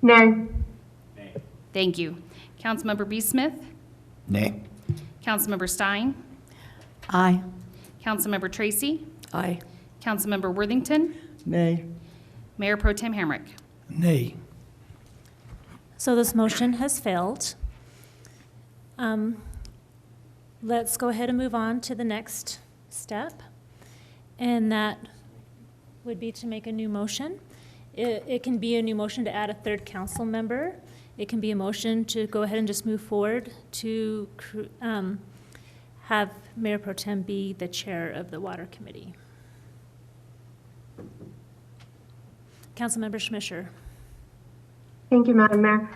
No. Thank you. Councilmember B. Smith? Nay. Councilmember Stein? Aye. Councilmember Tracy? Aye. Councilmember Worthington? Nay. Mayor Pro Tem Hamrick? Nay. So this motion has failed. Let's go ahead and move on to the next step, and that would be to make a new motion. It can be a new motion to add a third council member. It can be a motion to go ahead and just move forward to have Mayor Pro Tem be the chair of the Water Committee. Councilmember Schmisher. Thank you, Madam Mayor.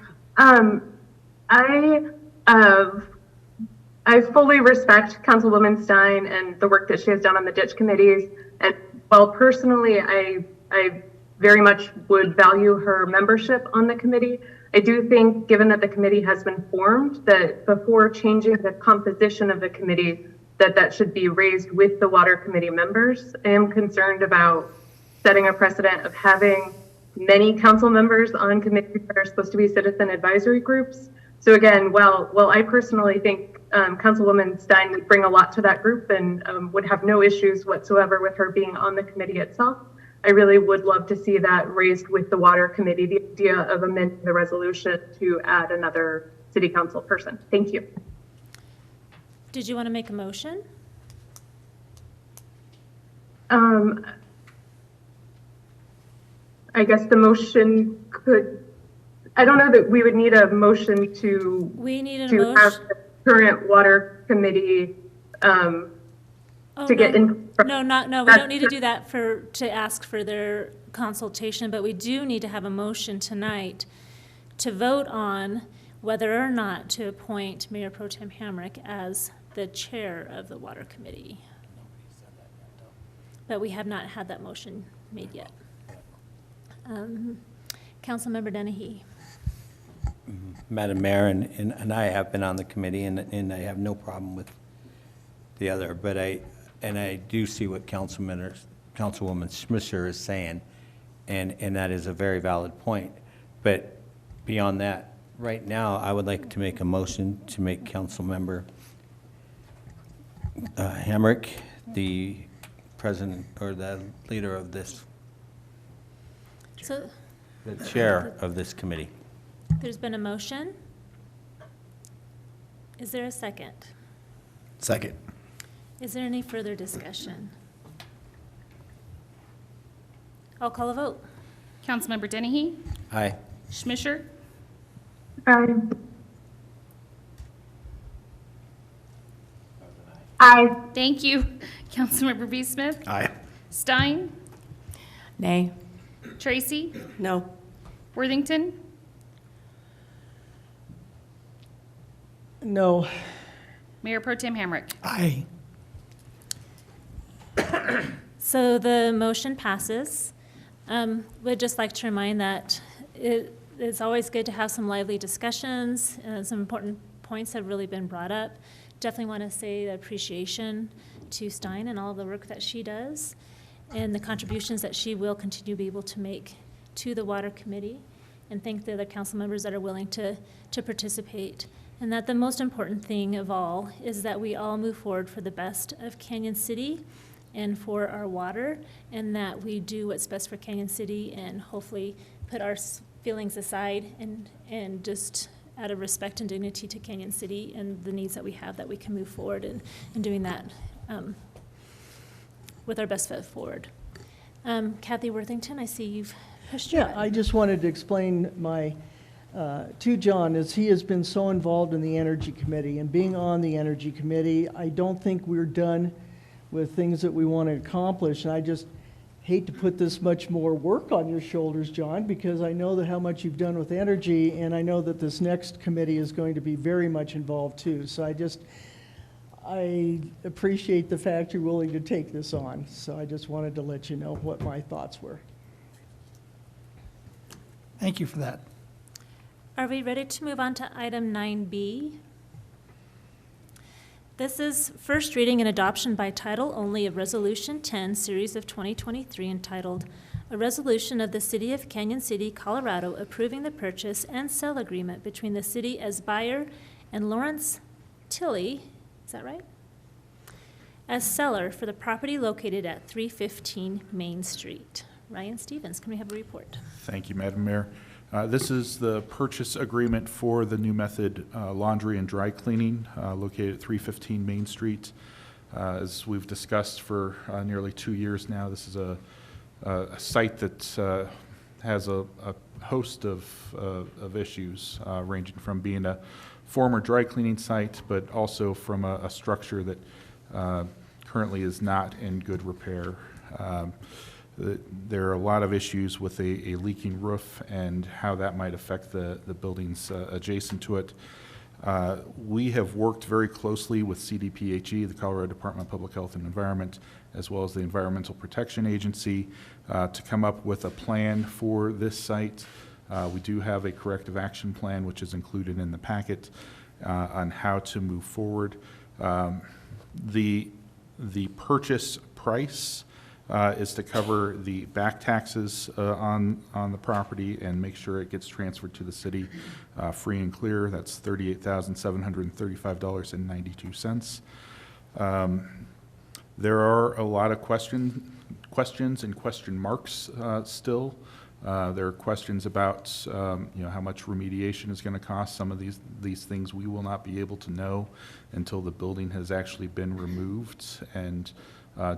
I fully respect Councilwoman Stein and the work that she has done on the ditch committees. And while personally I very much would value her membership on the committee, I do think, given that the committee has been formed, that before changing the composition of the committee, that should be raised with the Water Committee members. I am concerned about setting a precedent of having many council members on committees that are supposed to be citizen advisory groups. So again, while I personally think Councilwoman Stein would bring a lot to that group and would have no issues whatsoever with her being on the committee itself, I really would love to see that raised with the Water Committee, the idea of amending the resolution to add another city council person. Thank you. Did you want to make a motion? I guess the motion could, I don't know that we would need a motion to have the current Water Committee to get in. No, we don't need to do that to ask for their consultation, but we do need to have a motion tonight to vote on whether or not to appoint Mayor Pro Tem Hamrick as the chair of the Water Committee. But we have not had that motion made yet. Councilmember Dennehy. Madam Mayor, and I have been on the committee, and I have no problem with the other, but I do see what Councilwoman Schmisser is saying, and that is a very valid point. But beyond that, right now, I would like to make a motion to make Councilmember Hamrick the president or the leader of this, the chair of this committee. There's been a motion. Is there a second? Second. Is there any further discussion? I'll call a vote. Councilmember Dennehy? Aye. Schmisher? Aye. Aye. Thank you. Councilmember B. Smith? Aye. Stein? Nay. Tracy? No. Worthington? No. Mayor Pro Tem Hamrick? Aye. So the motion passes. Would just like to remind that it's always good to have some lively discussions. Some important points have really been brought up. Definitely want to say the appreciation to Stein and all of the work that she does and the contributions that she will continue to be able to make to the Water Committee, and thank the other council members that are willing to participate. And that the most important thing of all is that we all move forward for the best of Canyon City and for our water, and that we do what's best for Canyon City and hopefully put our feelings aside and just out of respect and dignity to Canyon City and the needs that we have, that we can move forward in doing that with our best foot forward. Kathy Worthington, I see you've pushed your Yeah, I just wanted to explain to John, as he has been so involved in the Energy Committee and being on the Energy Committee, I don't think we're done with things that we want to accomplish. And I just hate to put this much more work on your shoulders, John, because I know that how much you've done with energy, and I know that this next committee is going to be very much involved too. So I appreciate the fact you're willing to take this on. So I just wanted to let you know what my thoughts were. Thank you for that. Are we ready to move on to item 9B? This is first reading and adoption by title only of Resolution 10, Series of 2023, entitled, "A Resolution of the City of Canyon City, Colorado, approving the purchase and sale agreement between the city as buyer and Lawrence Tilley," is that right? "As seller for the property located at 315 Main Street." Ryan Stevens, can we have a report? Thank you, Madam Mayor. This is the purchase agreement for the New Method Laundry and Dry Cleaning located at 315 Main Street. As we've discussed for nearly 2 years now, this is a site that has a host of issues, ranging from being a former dry cleaning site, but also from a structure that currently is not in good repair. There are a lot of issues with a leaking roof and how that might affect the buildings adjacent to it. We have worked very closely with CDPHE, the Colorado Department of Public Health and Environment, as well as the Environmental Protection Agency, to come up with a plan for this site. We do have a corrective action plan, which is included in the packet, on how to move forward. The purchase price is to cover the back taxes on the property and make sure it gets transferred to the city free and clear. That's $38,735.92. There are a lot of questions and question marks still. There are questions about how much remediation is going to cost. Some of these things we will not be able to know until the building has actually been removed and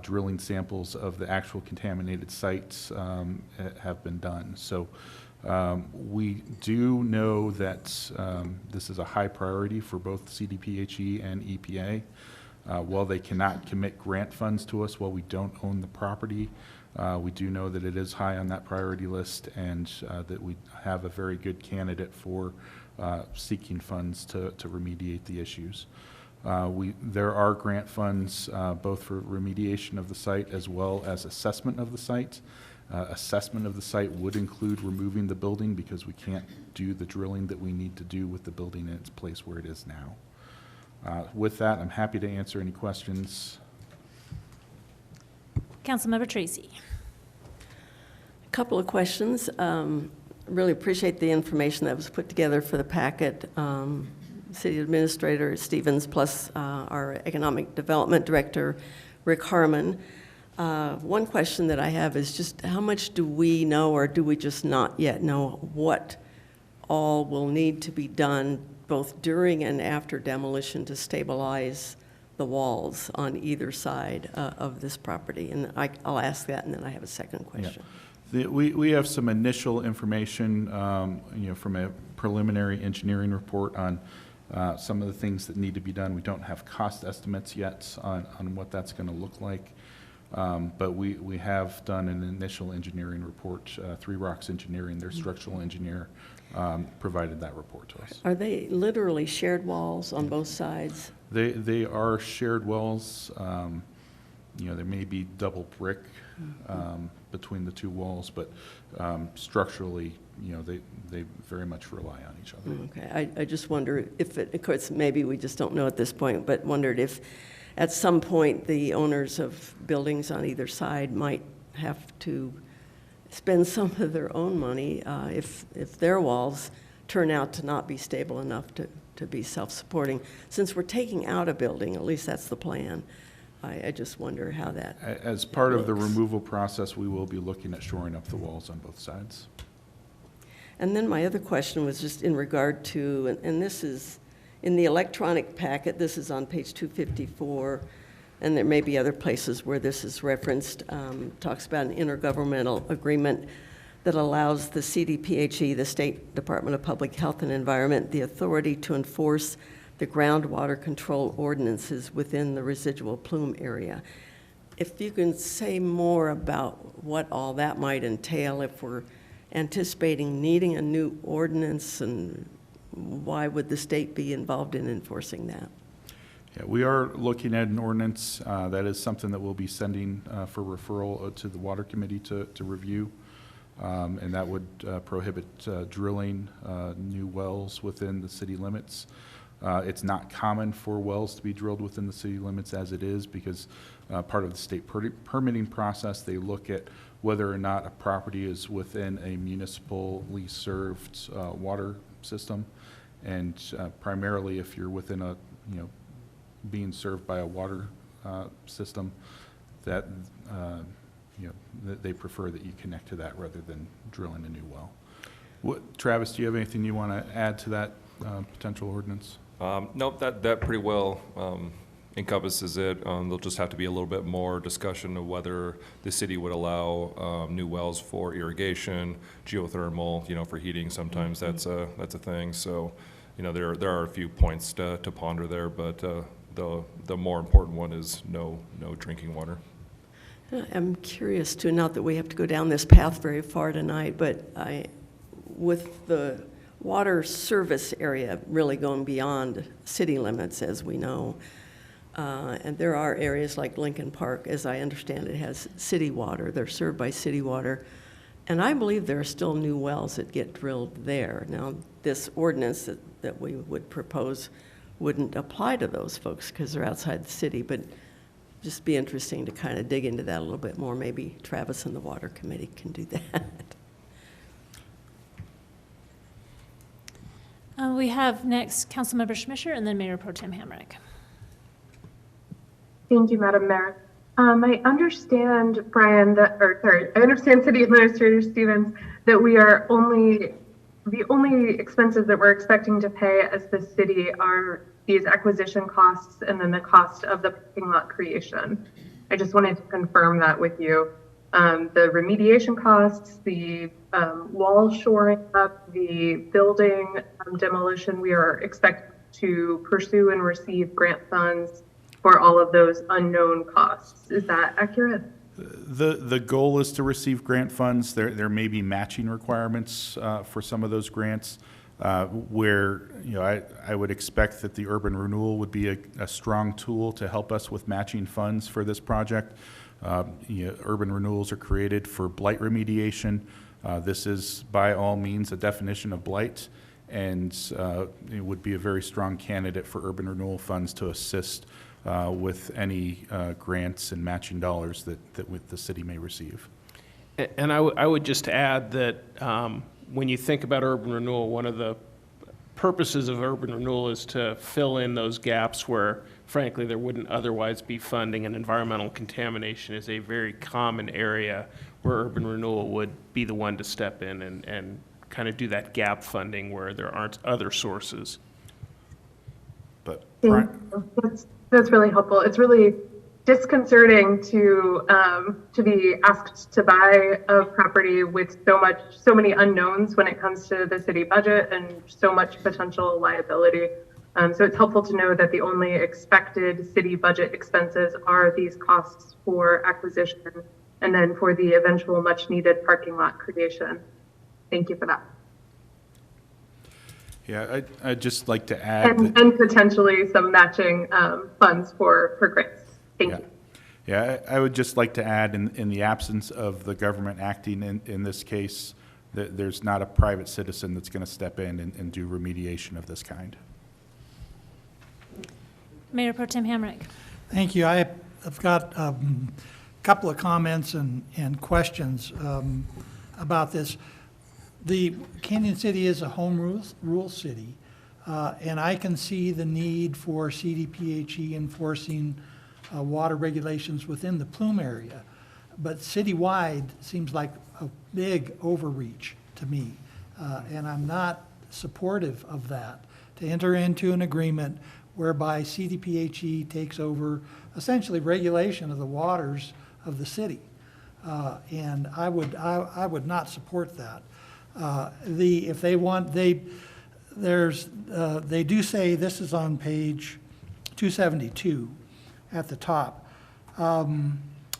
drilling samples of the actual contaminated sites have been done. So we do know that this is a high priority for both CDPHE and EPA. While they cannot commit grant funds to us while we don't own the property, we do know that it is high on that priority list, and that we have a very good candidate for seeking funds to remediate the issues. There are grant funds both for remediation of the site as well as assessment of the site. Assessment of the site would include removing the building because we can't do the drilling that we need to do with the building in its place where it is now. With that, I'm happy to answer any questions. Councilmember Tracy. A couple of questions. Really appreciate the information that was put together for the packet. City Administrator Stevens, plus our Economic Development Director, Rick Harmon. One question that I have is just how much do we know, or do we just not yet know, what all will need to be done both during and after demolition to stabilize the walls on either side of this property? And I'll ask that, and then I have a second question. Yeah. We have some initial information, from a preliminary engineering report on some of the things that need to be done. We don't have cost estimates yet on what that's going to look like, but we have done an initial engineering report. Three Rocks Engineering, their structural engineer, provided that report to us. Are they literally shared walls on both sides? They are shared walls. There may be double brick between the two walls, but structurally, they very much rely on each other. Okay, I just wonder if of course, maybe we just don't know at this point, but wondered if at some point the owners of buildings on either side might have to spend some of their own money if their walls turn out to not be stable enough to be self-supporting. Since we're taking out a building, at least that's the plan, I just wonder how that. As part of the looks. removal process, we will be looking at shoring up the walls on both sides. And then my other question was just in regard to, and this is in the electronic packet, this is on page 254, and there may be other places where this is referenced, talks about an intergovernmental agreement that allows the CDPHE, the State Department of Public Health and Environment, the authority to enforce the groundwater control ordinances within the residual plume area. If you can say more about what all that might entail, if we're anticipating needing a new ordinance, and why would the state be involved in enforcing that? Yeah, we are looking at an ordinance. That is something that we'll be sending for referral to the Water Committee to review. And that would prohibit drilling new wells within the city limits. It's not common for wells to be drilled within the city limits as it is, because part of the state permitting process, they look at whether or not a property is within a municipally served water system. And primarily if you're within a, being served by a water system, that, they prefer that you connect to that rather than drilling a new well. Travis, do you have anything you want to add to that potential ordinance? Nope, that pretty well encompasses it. There'll just have to be a little bit more discussion of whether the city would allow new wells for irrigation, geothermal, for heating. Sometimes that's a thing. So, there are a few points to ponder there, but the more important one is no drinking water. I'm curious too, not that we have to go down this path very far tonight, but with the water service area really going beyond city limits, as we know, and there are areas like Lincoln Park, as I understand it, has city water. They're served by city water. And I believe there are still new wells that get drilled there. Now, this ordinance that we would propose wouldn't apply to those folks because they're outside the city, but just be interesting to kind of dig into that a little bit more. Maybe Travis and the Water Committee can do that. We have next Councilmember Schmischer and then Mayor Pro Tem Hamrick. Thank you, Madam Mayor. I understand, Brian, I understand City Administrator Stevens, that we are the only expenses that we're expecting to pay as the city are these acquisition costs and then the cost of the parking lot creation. I just wanted to confirm that with you. The remediation costs, the wall shoring up, the building demolition, we are expected to pursue and receive grant funds for all of those unknown costs. Is that accurate? The goal is to receive grant funds. There may be matching requirements for some of those grants, where I would expect that the urban renewal would be a strong tool to help us with matching funds for this project. Urban renewals are created for blight remediation. This is by all means a definition of blight, and it would be a very strong candidate for urban renewal funds to assist with any grants and matching dollars that the city may receive. And I would just add that when you think about urban renewal, one of the purposes of urban renewal is to fill in those gaps where, frankly, there wouldn't otherwise be funding, and environmental contamination is a very common area where urban renewal would be the one to step in and kind of do that gap funding where there aren't other sources. But That's really helpful. It's really disconcerting to be asked to buy a property with so many unknowns when it comes to the city budget and so much potential liability. So it's helpful to know that the only expected city budget expenses are these costs for acquisition and then for the eventual much needed parking lot creation. Thank you for that. Yeah, I'd just like to add and potentially some matching funds for grants. Thank you. Yeah, I would just like to add, in the absence of the government acting in this case, that there's not a private citizen that's going to step in and do remediation of this kind. Mayor Pro Tem Hamrick. Thank you. I've got a couple of comments and questions about this. The Canyon City is a home rule city, and I can see the need for CDPHE enforcing water regulations within the plume area. But citywide seems like a big overreach to me, and I'm not supportive of that, to enter into an agreement whereby CDPHE takes over essentially regulation of the waters of the city. And I would not support that. If they want, they do say, this is on page 272 at the top.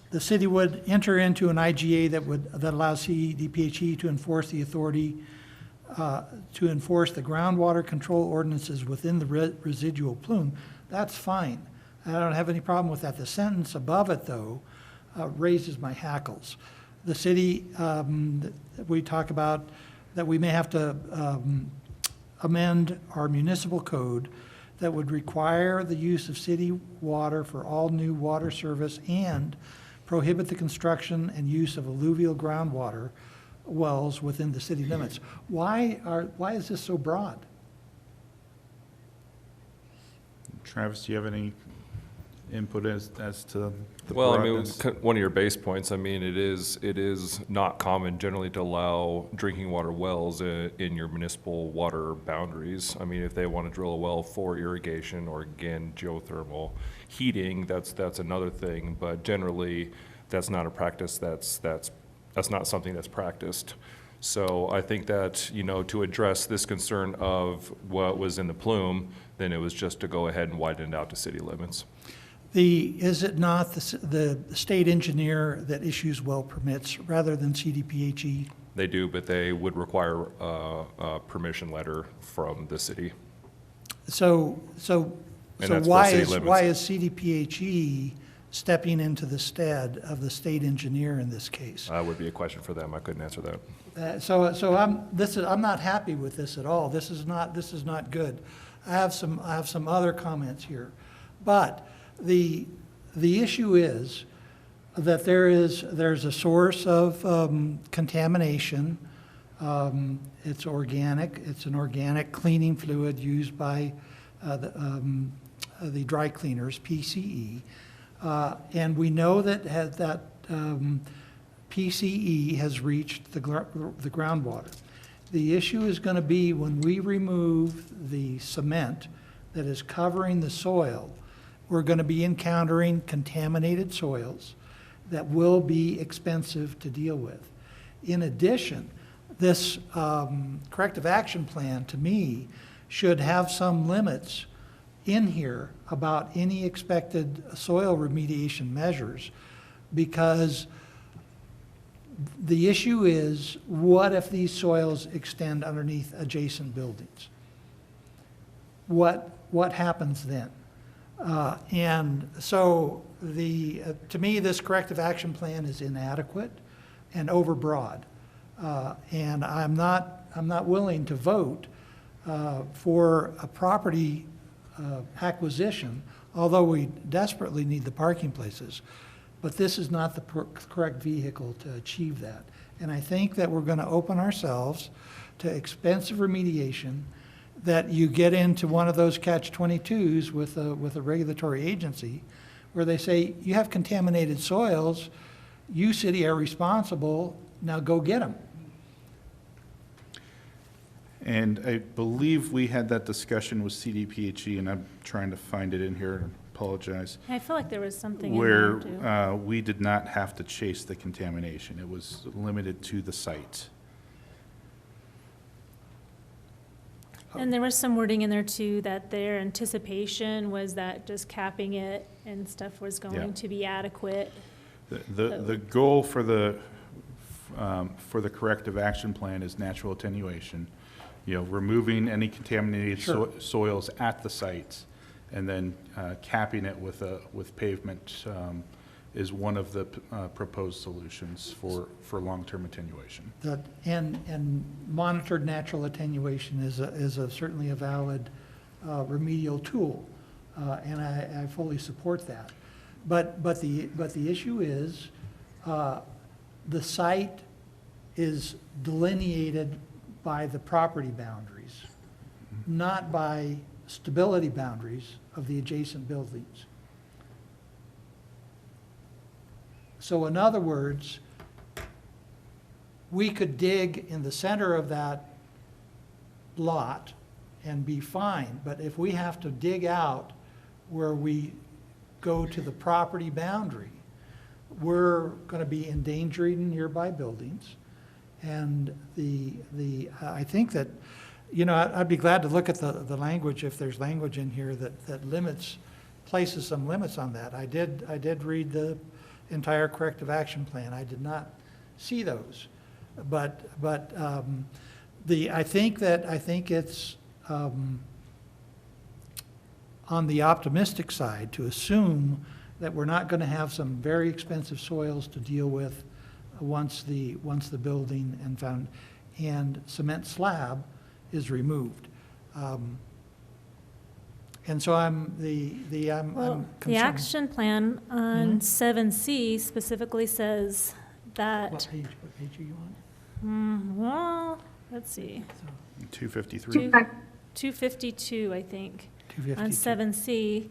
The city would enter into an IGA that allows CDPHE to enforce the authority to enforce the groundwater control ordinances within the residual plume. That's fine. I don't have any problem with that. The sentence above it, though, raises my hackles. The city, we talk about that we may have to amend our municipal code that would require the use of city water for all new water service and prohibit the construction and use of alluvial groundwater wells within the city limits. Why is this so broad? Travis, do you have any input as to the Well, I mean, broadness? one of your base points, I mean, it is not common generally to allow drinking water wells in your municipal water boundaries. I mean, if they want to drill a well for irrigation or, again, geothermal heating, that's another thing. But generally, that's not a practice that's not something that's practiced. So I think that, to address this concern of what was in the plume, then it was just to go ahead and widen it out to city limits. Is it not the state engineer that issues well permits rather than CDPHE? They do, but they would require a permission letter from the city. So And that's for why city is limits. CDPHE stepping into the stead of the state engineer in this case? Would be a question for them. I couldn't answer that. So I'm not happy with this at all. This is not good. I have some other comments here, but the issue is that there's a source of contamination. It's organic. It's an organic cleaning fluid used by the dry cleaners, PCE, and we know that PCE has reached the groundwater. The issue is going to be when we remove the cement that is covering the soil, we're going to be encountering contaminated soils that will be expensive to deal with. In addition, this corrective action plan, to me, should have some limits in here about any expected soil remediation measures, because the issue is, what if these soils extend underneath adjacent buildings? What happens then? And so to me, this corrective action plan is inadequate and overbroad. And I'm not willing to vote for a property acquisition, although we desperately need the parking places. But this is not the correct vehicle to achieve that. And I think that we're going to open ourselves to expensive remediation, that you get into one of those catch-22s with a regulatory agency where they say, you have contaminated soils, you city are responsible, now go get them. And I believe we had that discussion with CDPHE, and I'm trying to find it in here, apologize. I feel like there was something Where in there, too. we did not have to chase the contamination. It was limited to the site. And there was some wording in there too, that their anticipation was that just capping it and stuff was Yeah. going to be adequate. The goal for the corrective action plan is natural attenuation, removing any contaminated Sure. soils at the sites, and then capping it with pavement is one of the proposed solutions for long-term attenuation. And monitored natural attenuation is certainly a valid remedial tool, and I fully support that. But the issue is, the site is delineated by the property boundaries, not by stability boundaries of the adjacent buildings. So in other words, we could dig in the center of that lot and be fine, but if we have to dig out where we go to the property boundary, we're going to be endangering nearby buildings. And I think that, you know, I'd be glad to look at the language, if there's language in here that places some limits on that. I did read the entire corrective action plan. I did not see those. But I think it's on the optimistic side to assume that we're not going to have some very expensive soils to deal with once the building and cement slab is removed. And so I'm Well, the concerned. action plan on 7C specifically says that. What page are you on? Well, let's see. 253. 252, I think. 252. On 7C,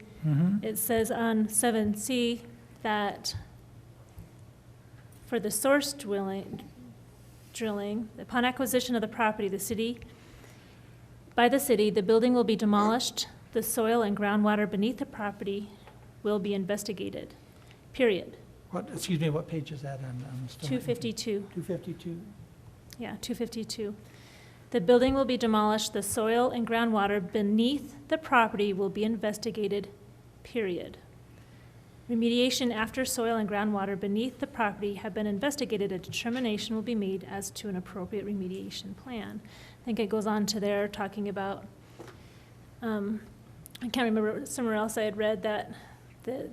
it says on 7C that for the source drilling, upon acquisition of the property, by the city, the building will be demolished, the soil and groundwater beneath the property will be investigated, period. Excuse me, what page is that on? 252. 252? Yeah, 252. The building will be demolished, the soil and groundwater beneath the property will be investigated, period. Remediation after soil and groundwater beneath the property have been investigated, a determination will be made as to an appropriate remediation plan. I think it goes on to there talking about, I can't remember, somewhere else I had read that the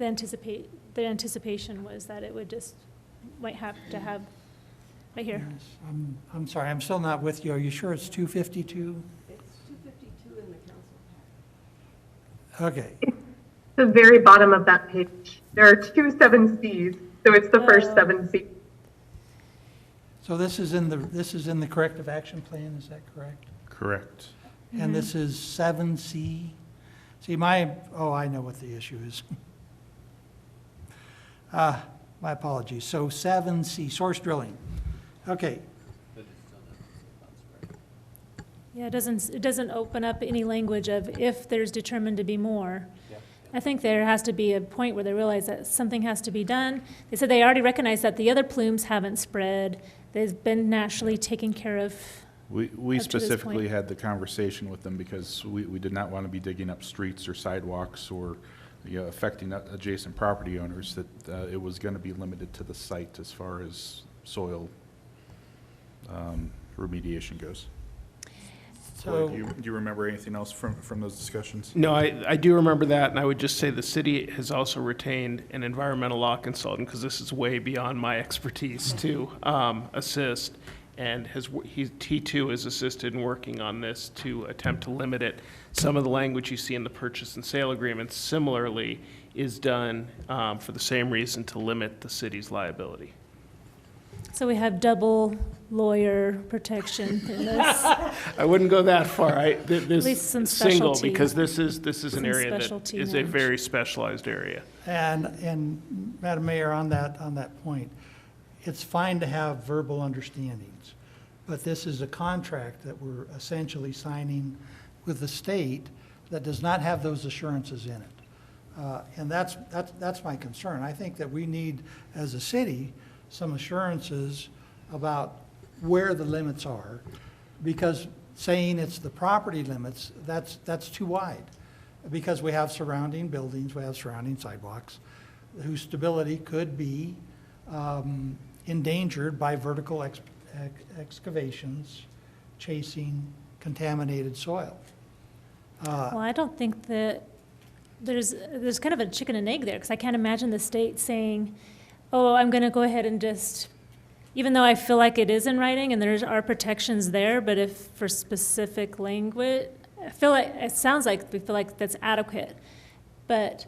anticipation was that it would just, might have to have, right here. Yes, I'm sorry, I'm still not with you. Are you sure it's 252? It's 252 in the council pack. Okay. The very bottom of that page. There are 2 7Cs, so it's the first 7C. So this is in the corrective action plan, is that correct? Correct. And this is 7C? See, I know what the issue is. My apologies. So 7C, source drilling. Okay. Yeah, it doesn't open up any language of if there's determined to be more. I think there has to be a point where they realize that something has to be done. They said they already recognize that the other plumes haven't spread. They've been naturally taken care of. We up to this specifically point. had the conversation with them because we did not want to be digging up streets or sidewalks or affecting adjacent property owners, that it was going to be limited to the site as far as soil remediation goes. So, do you remember anything else from those discussions? No, I do remember that, and I would just say the city has also retained an environmental law consultant, because this is way beyond my expertise, to assist, and he too has assisted in working on this to attempt to limit it. Some of the language you see in the purchase and sale agreements similarly is done for the same reason, to limit the city's liability. So we have double lawyer protection in this. I wouldn't go that far. This least some single, specialty. because this is an Some area that specialty is a knowledge. very specialized area. and Madam Mayor, on that point, it's fine to have verbal understandings, but this is a contract that we're essentially signing with the state that does not have those assurances in it. And that's my concern. I think that we need, as a city, some assurances about where the limits are, because saying it's the property limits, that's too wide. Because we have surrounding buildings, we have surrounding sidewalks, whose stability could be endangered by vertical excavations chasing contaminated soil. Well, I don't think that there's kind of a chicken and egg there, because I can't imagine the state saying, oh, I'm going to go ahead and just, even though I feel like it is in writing and there are protections there, but if for specific language, I feel like, it sounds like we feel like that's adequate. But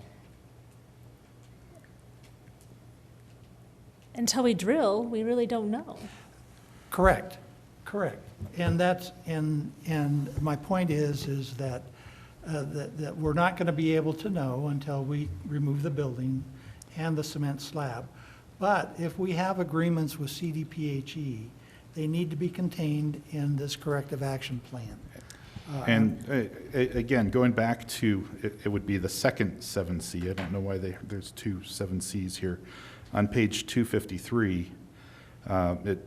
until we drill, we really don't know. Correct. And my point is that that we're not going to be able to know until we remove the building and the cement slab But if we have agreements with CDPHE, they need to be contained in this corrective action plan. And again, going back to, it would be the second 7C. I don't know why there's two 7Cs here. On page 253, it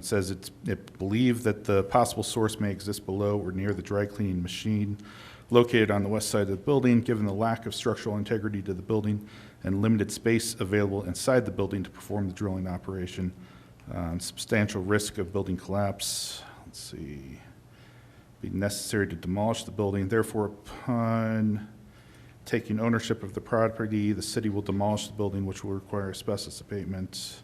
says it believed that the possible source may exist below or near the dry cleaning machine located on the west side of the building, given the lack of structural integrity to the building and limited space available inside the building to perform the drilling operation. Substantial risk of building collapse. Let's see. Be necessary to demolish the building. Therefore, upon taking ownership of the property, the city will demolish the building, which will require asbestos abatement,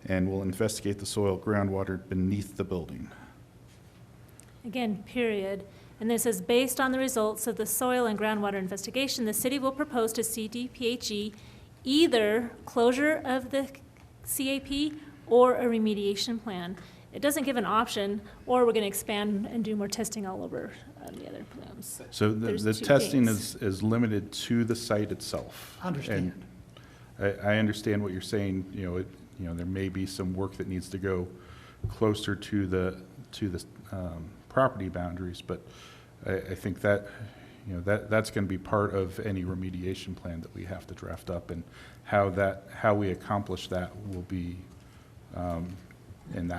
and will investigate the soil groundwater beneath the building. Again, period. And this says, based on the results of the soil and groundwater investigation, the city will propose to CDPHE either closure of the CAP or a remediation plan. It doesn't give an option, or we're going to expand and do more testing all over the other plumes. So There's the two testing things. is limited to the site itself. Understand. And I understand what you're saying. There may be some work that needs to go closer to the property boundaries, but I think that that's going to be part of any remediation plan that we have to draft up, and how we accomplish that will be in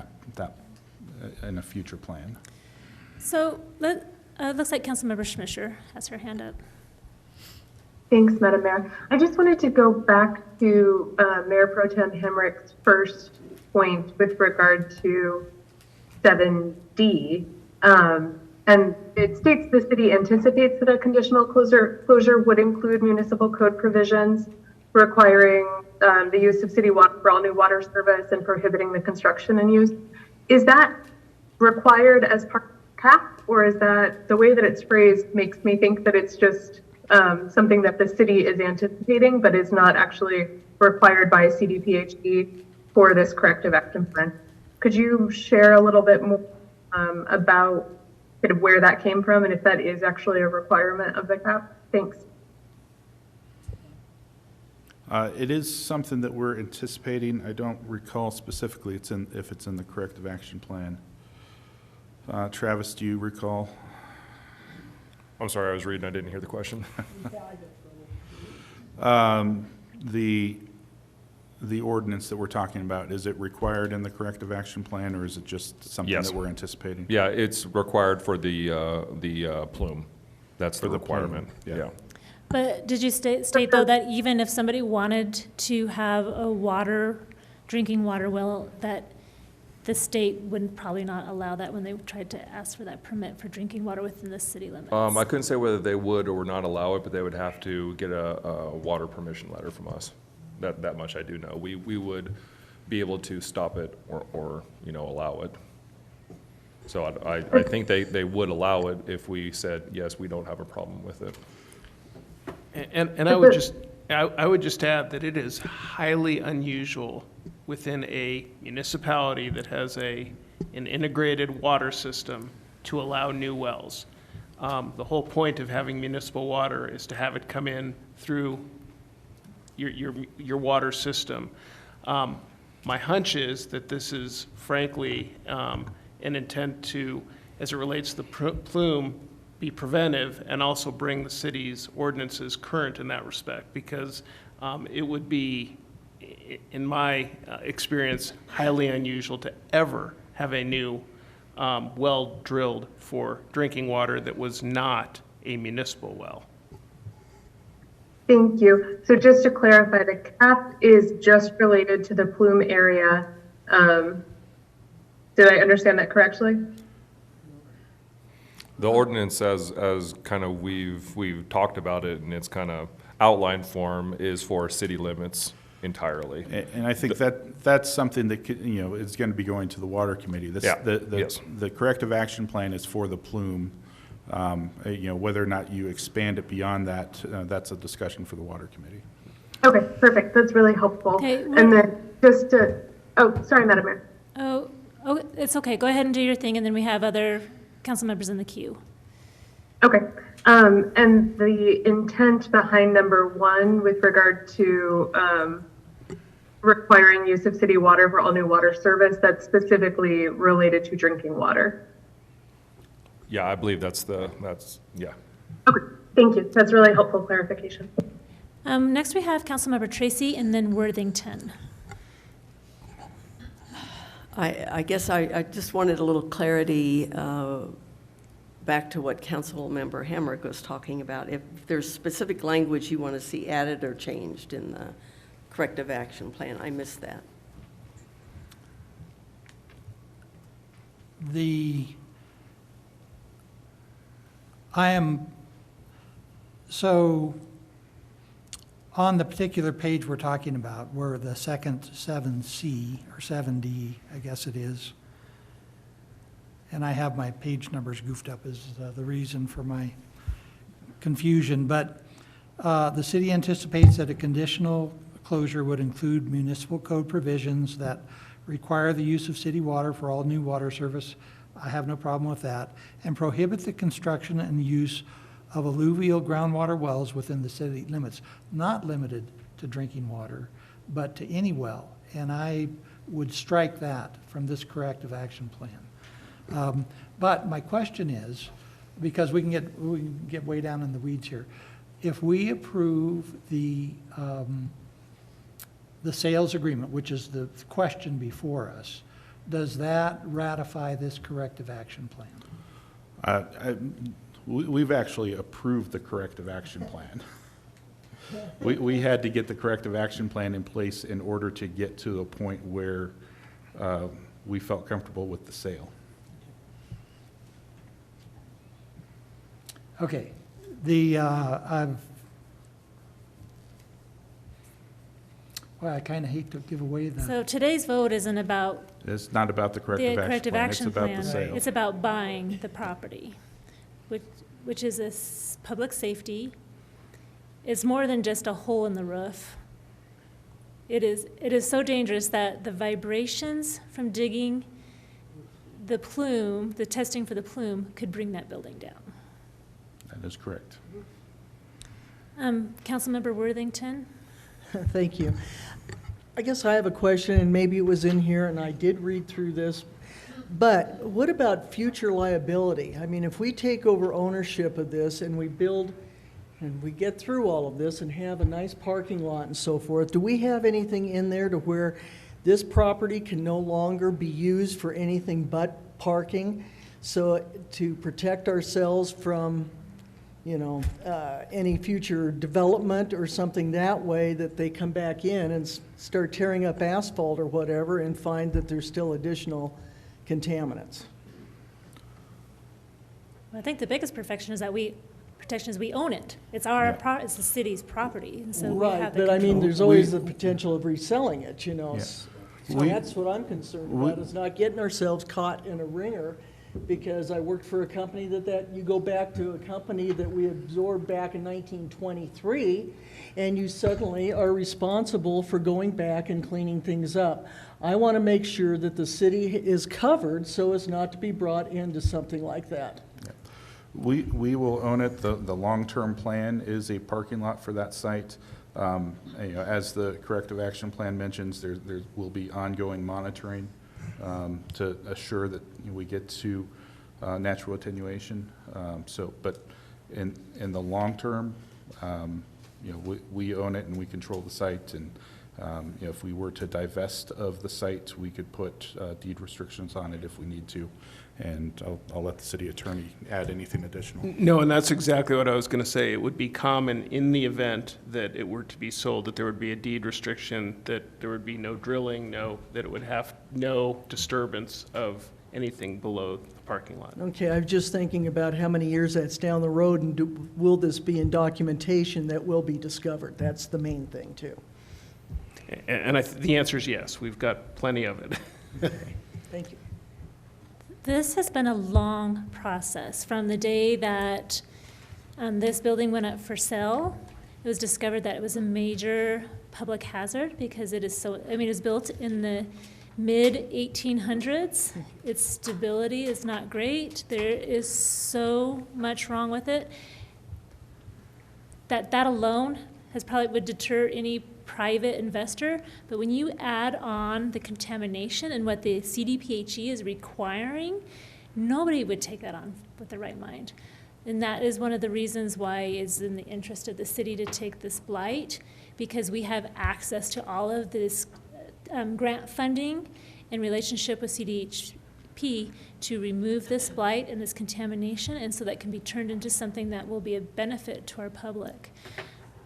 in a future plan. So looks like Councilmember Schmischer has her hand up. Thanks, Madam Mayor. I just wanted to go back to Mayor Pro Tem Hemrick's first point with regard to 7D. And it states the city anticipates that a conditional closure would include municipal code provisions requiring the use of city water for all new water service and prohibiting the construction and use. Is that required as part of the CAP, or is that the way that it's phrased makes me think that it's just something that the city is anticipating but is not actually required by CDPHE for this corrective action plan? Could you share a little bit more about kind of where that came from and if that is actually a requirement of the CAP? Thanks. It is something that we're anticipating. I don't recall specifically if it's in the corrective action plan. Travis, do you recall? I'm sorry, I was reading, I didn't hear the question. The ordinance that we're talking about, is it required in the corrective action plan, or is it just something Yes. that we're anticipating? Yeah, it's required for the plume. That's the For the plume, requirement, yeah. yeah. But did you state though that even if somebody wanted to have a drinking water well, that the state would probably not allow that when they tried to ask for that permit for drinking water within the city limits? I couldn't say whether they would or would not allow it, but they would have to get a water permission letter from us. That much I do know. We would be able to stop it or allow it. So I think they would allow it if we said, yes, we don't have a problem with it. And I would just add that it is highly unusual within a municipality that has an integrated water system to allow new wells. The whole point of having municipal water is to have it come in through your water system. My hunch is that this is frankly an intent to, as it relates to the plume, be preventive and also bring the city's ordinances current in that respect, because it would be, in my experience, highly unusual to ever have a new well drilled for drinking water that was not a municipal well. Thank you. So just to clarify, the CAP is just related to the plume area. Did I understand that correctly? The ordinance, as kind of we've talked about it in its kind of outline form, is for city limits entirely. And I think that's something that is going to be going to the water committee. Yes. The corrective action plan is for the plume. Whether or not you expand it beyond that, that's a discussion for the water committee. Okay, perfect. That's really helpful. Okay, and then just to, sorry, Madam Mayor. Oh, it's okay. Go ahead and do your thing, and then we have other council members in the queue. Okay. And the intent behind number 1 with regard to requiring use of city water for all new water service that's specifically related to drinking water. Yeah, I believe that's, yeah. Okay, thank you. That's really helpful clarification. Next we have Councilmember Tracy and then Worthington. I guess I just wanted a little clarity back to what Councilmember Hamrick was talking about. If there's specific language you want to see added or changed in the corrective action plan, I missed that. So on the particular page we're talking about, where the second 7C or 7D, I guess it is, and I have my page numbers goofed up is the reason for my confusion, but the city anticipates that a conditional closure would include municipal code provisions that require the use of city water for all new water service. I have no problem with that, and prohibit the construction and use of alluvial groundwater wells within the city limits, not limited to drinking water, but to any well. And I would strike that from this corrective action plan. But my question is, because we can get way down in the weeds here, if we approve the sales agreement, which is the question before us, does that ratify this corrective action plan? We've actually approved the corrective action plan. We had to get the corrective action plan in place in order to get to a point where we felt comfortable with the sale. Okay, well, I kind of hate to give away the. So today's vote isn't about It's not about the corrective action plan, it's about the sale. It's about buying the property, which is a public safety. It's more than just a hole in the roof. It is so dangerous that the vibrations from digging the plume, the testing for the plume, could bring that building down. That is correct. Councilmember Worthington? Thank you. I guess I have a question, and maybe it was in here, and I did read through this, but what about future liability? I mean, if we take over ownership of this and we build and we get through all of this and have a nice parking lot and so forth, do we have anything in there to where this property can no longer be used for anything but parking? So to protect ourselves from, you know, any future development or something that way, that they come back in and start tearing up asphalt or whatever and find that there's still additional contaminants. Well, I think the biggest protection is we own it. It's our it's the city's property, and so we have Right, the but I mean, control. there's always the potential of reselling it, you know. Yeah. So that's what I'm concerned about, is not getting ourselves caught in a ringer, because I worked for a company that you go back to a company that we absorbed back in 1923, and you suddenly are responsible for going back and cleaning things up. I want to make sure that the city is covered so as not to be brought into something like that. We will own it. The long-term plan is a parking lot for that site. You know, as the corrective action plan mentions, there will be ongoing monitoring to assure that we get to natural attenuation. But in the long term, you know, we own it and we control the site. And you know, if we were to divest of the site, we could put deed restrictions on it if we need to. And I'll let the city attorney add anything additional. No, and that's exactly what I was going to say. It would be common in the event that it were to be sold, that there would be a deed restriction, that there would be no drilling, that it would have no disturbance of anything below the parking lot. Okay, I'm just thinking about how many years that's down the road, and will this be in documentation that will be discovered? That's the main thing, too. And the answer is yes. We've got plenty of it. Thank you. This has been a long process. From the day that this building went up for sale, it was discovered that it was a major public hazard because it is so, I mean, it was built in the mid-1800s. Its stability is not great. There is so much wrong with it that alone has probably would deter any private investor, but when you add on the contamination and what the CDPHE is requiring, nobody would take that on with the right mind. And that is one of the reasons why it's in the interest of the city to take this blight, because we have access to all of this grant funding in relationship with CDHP to remove this blight and this contamination, and so that can be turned into something that will be a benefit to our public.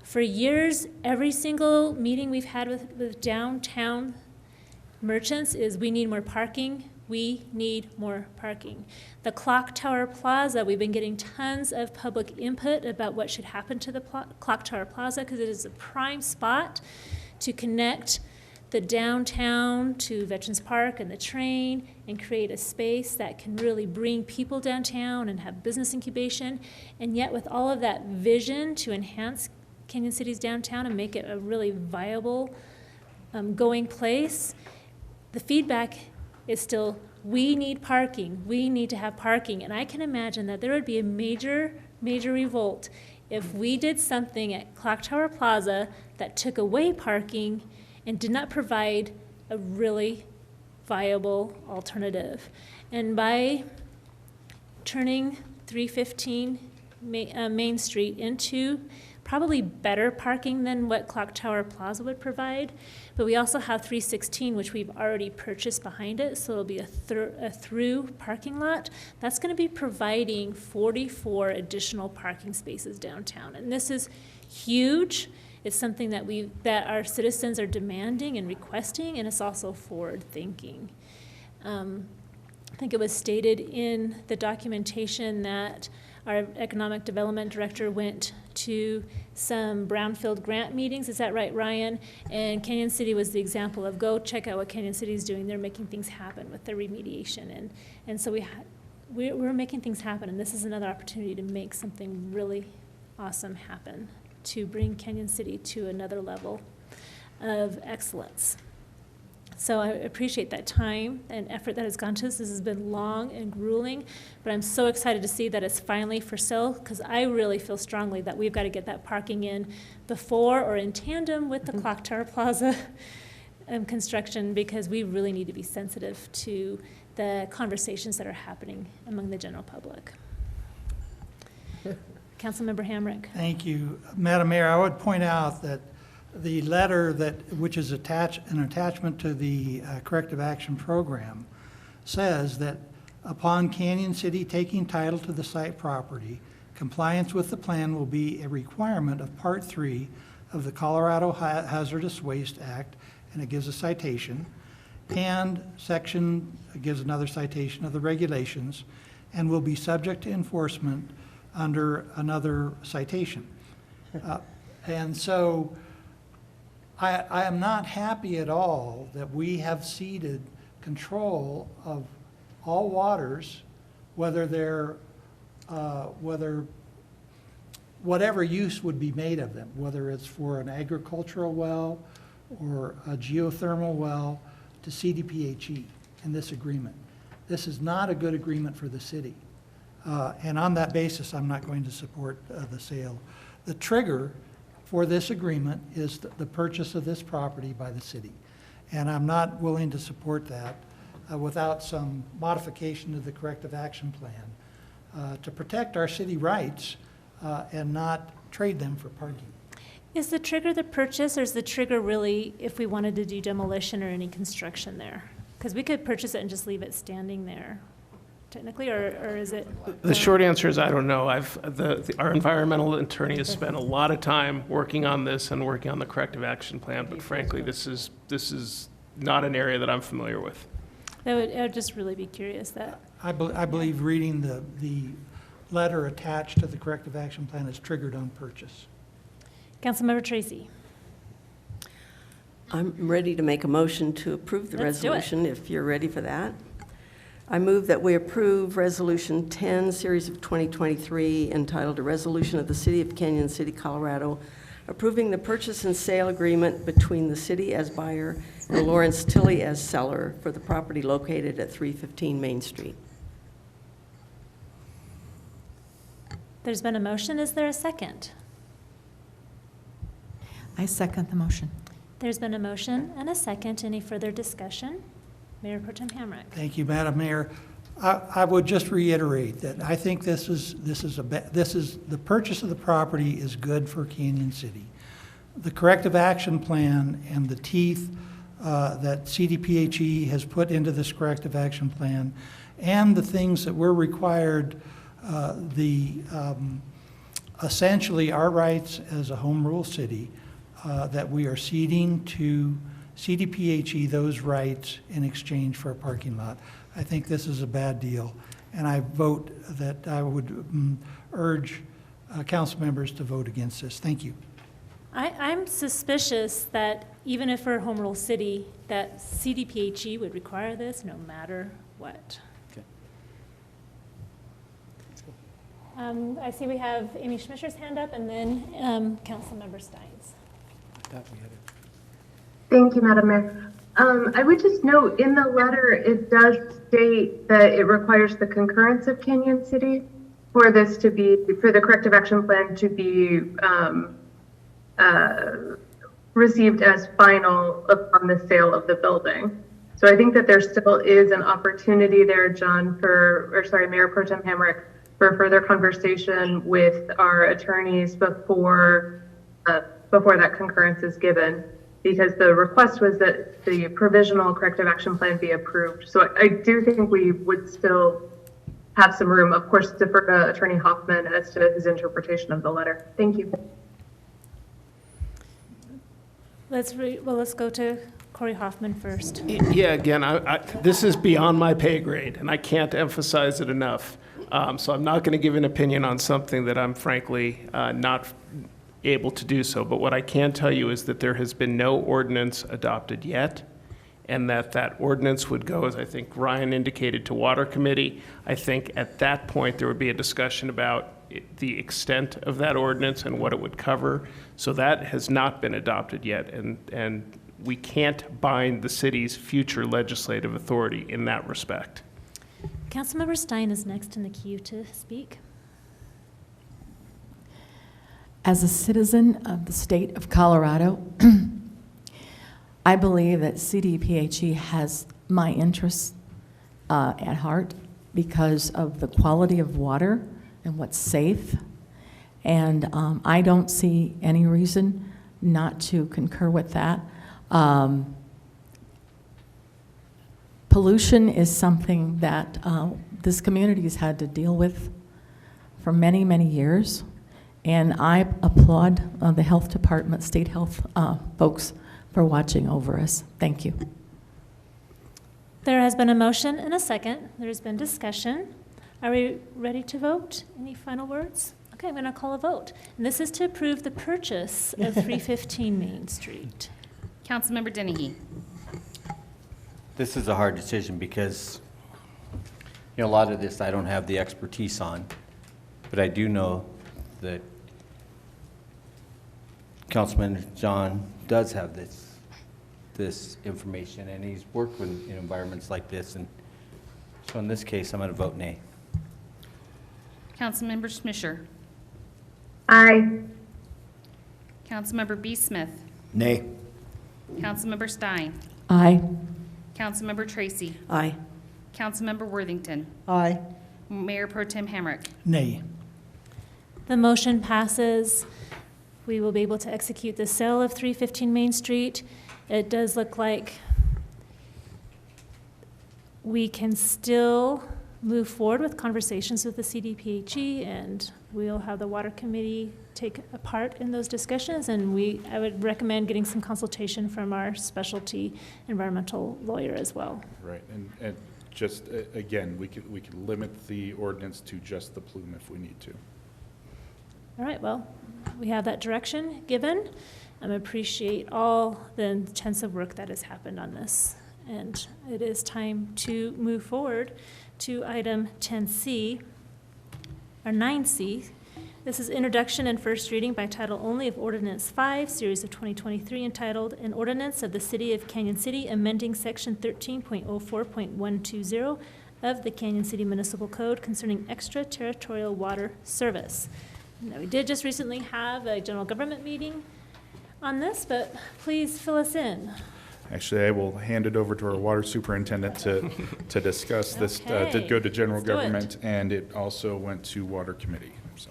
For years, every single meeting we've had with downtown merchants is we need more parking. We need more parking. The Clock Tower Plaza, we've been getting tons of public input about what should happen to the Clock Tower Plaza, because it is a prime spot to connect the downtown to Veterans Park and the train and create a space that can really bring people downtown and have business incubation. And yet with all of that vision to enhance Canyon City's downtown and make it a really viable going place, the feedback is still, we need parking, we need to have parking. And I can imagine that there would be a major, major revolt if we did something at Clock Tower Plaza that took away parking and did not provide a really viable alternative. And by turning 315 Main Street into probably better parking than what Clock Tower Plaza would provide, but we also have 316, which we've already purchased behind it, so it'll be a through parking lot. That's going to be providing 44 additional parking spaces downtown, and this is huge. It's something that our citizens are demanding and requesting, and it's also forward-thinking. I think it was stated in the documentation that our economic development director went to some brownfield grant meetings. Is that right, Ryan? And Canyon City was the example of go check out what Canyon City is doing. They're making things happen with their remediation. And so we're making things happen, and this is another opportunity to make something really awesome happen, to bring Canyon City to another level of excellence. So I appreciate that time and effort that has gone to this. This has been long and grueling, but I'm so excited to see that it's finally for sale, because I really feel strongly that we've got to get that parking in before or in tandem with the Clock Tower Plaza construction, because we really need to be sensitive to the conversations that are happening among the general public. Councilmember Hamrick. Thank you. Madam Mayor, I would point out that the letter which is an attachment to the corrective action program says that upon Canyon City taking title to the site property, compliance with the plan will be a requirement of Part 3 of the Colorado Hazardous Waste Act, and it gives a citation, and it gives another citation of the regulations, and will be subject to enforcement under another citation. And so I am not happy at all that we have ceded control of all waters, whether whatever use would be made of them, whether it's for an agricultural well or a geothermal well, to CDPHE in this agreement. This is not a good agreement for the city. And on that basis, I'm not going to support the sale. The trigger for this agreement is the purchase of this property by the city. And I'm not willing to support that without some modification to the corrective action plan to protect our city rights and not trade them for parking. Is the trigger the purchase, or is the trigger really if we wanted to do demolition or any construction there? Because we could purchase it and just leave it standing there, technically, or is it? The short answer is I don't know. Our environmental attorney has spent a lot of time working on this and working on the corrective action plan, but frankly, this is not an area that I'm familiar with. I would just really be curious that. I believe reading the letter attached to the corrective action plan is triggered on purchase. Councilmember Tracy. I'm ready to make a motion to approve the resolution, if you're ready for that. I move that we approve Resolution 10, Series of 2023, entitled A Resolution of the City of Canyon City, Colorado, approving the purchase and sale agreement between the city as buyer and Lawrence Tilley as seller for the property located at 315 Main Street. There's been a motion. Is there a second? I second the motion. There's been a motion and a second. Any further discussion? Mayor Pro Tem Hamrick. Thank you, Madam Mayor. I would just reiterate that I think the purchase of the property is good for Canyon City. The corrective action plan and the teeth that CDPHE has put into this corrective action plan, and the things that we're required, essentially our rights as a home rule city, that we are ceding to CDPHE those rights in exchange for a parking lot. I think this is a bad deal, and I vote that I would urge council members to vote against this. Thank you. I'm suspicious that even if we're a home rule city, that CDPHE would require this no matter what. Okay. I see we have Amy Schmischer's hand up, and then Councilmember Steins. Thank you, Madam Mayor. I would just note in the letter, it does state that it requires the concurrence of Canyon City for this to be, for the corrective action plan to be received as final upon the sale of the building. So I think that there still is an opportunity there, John, Mayor Pro Tem Hamrick, for further conversation with our attorneys before that concurrence is given, because the request was that the provisional corrective action plan be approved. So I do think we would still have some room, of course, defer to Attorney Hoffman as to his interpretation of the letter. Thank you. Let's go to Corey Hoffman first. Yeah, again, this is beyond my pay grade, and I can't emphasize it enough. So I'm not going to give an opinion on something that I'm frankly not able to do so. But what I can tell you is that there has been no ordinance adopted yet, and that ordinance would go, as I think Ryan indicated, to Water Committee. I think at that point there would be a discussion about the extent of that ordinance and what it would cover. So that has not been adopted yet, and we can't bind the city's future legislative authority in that respect. Councilmember Stein is next in the queue to speak. As a citizen of the state of Colorado, I believe that CDPHE has my interests at heart because of the quality of water and what's safe. And I don't see any reason not to concur with that. Pollution is something that this community has had to deal with for many, many years. And I applaud the health department, state health folks for watching over us. Thank you. There has been a motion and a second. There's been discussion. Are we ready to vote? Any final words? Okay, I'm going to call a vote. And this is to approve the purchase of 315 Main Street. Councilmember Dennehy. This is a hard decision because, a lot of this I don't have the expertise on, but I do know that Councilman John does have this information, and he's worked in environments like this, and so in this case, I'm going to vote nay. Councilmember Schmischer. Aye. Councilmember B. Smith. Nay. Councilmember Stein. Aye. Councilmember Tracy. Aye. Councilmember Worthington. Aye. Mayor Pro Tem Hamrick. Nay. The motion passes. We will be able to execute the sale of 315 Main Street. It does look like we can still move forward with conversations with the CDPHE, and we'll have the Water Committee take a part in those discussions, and I would recommend getting some consultation from our specialty environmental lawyer as well. Right, and just, again, we could limit the ordinance to just the plume if we need to. All right, well, we have that direction given. I appreciate all the intensive work that has happened on this. And it is time to move forward to item 10C, or 9C. This is introduction and first reading by title only of Ordinance 5, Series of 2023, entitled An Ordinance of the City of Canyon City amending Section 13.04.120 of the Canyon City Municipal Code concerning extraterritorial water service. Now, we did just recently have a general government meeting on this, but please fill us in. Actually, I will hand it over to our water superintendent to discuss. This did go to general let's do it. government, and it also went to water committee. So.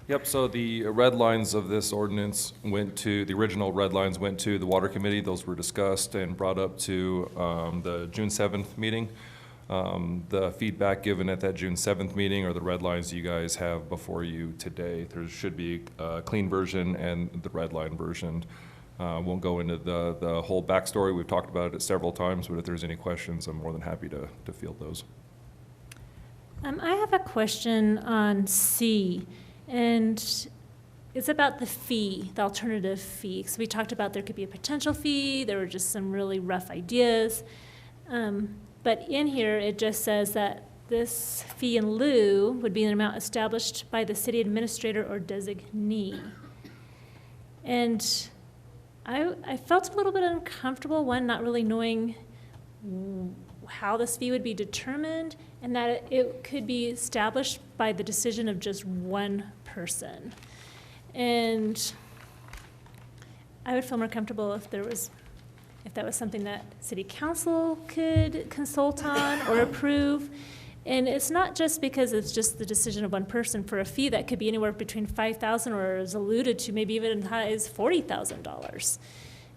Yep, so the red lines of this ordinance the original red lines went to the water committee. Those were discussed and brought up to the June 7th meeting. The feedback given at that June 7th meeting are the red lines you guys have before you today. There should be a clean version and the red line version. Won't go into the whole backstory. We've talked about it several times, but if there's any questions, I'm more than happy to field those. I have a question on C, and it's about the fee, the alternative fee. So we talked about there could be a potential fee. There were just some really rough ideas. But in here, it just says that this fee in lieu would be an amount established by the city administrator or designee. And I felt a little bit uncomfortable, one, not really knowing how this fee would be determined, and that it could be established by the decision of just one person. And I would feel more comfortable if that was something that city council could consult on or approve. And it's not just because it's just the decision of one person for a fee that could be anywhere between $5,000 or, as alluded to, maybe even as high as $40,000,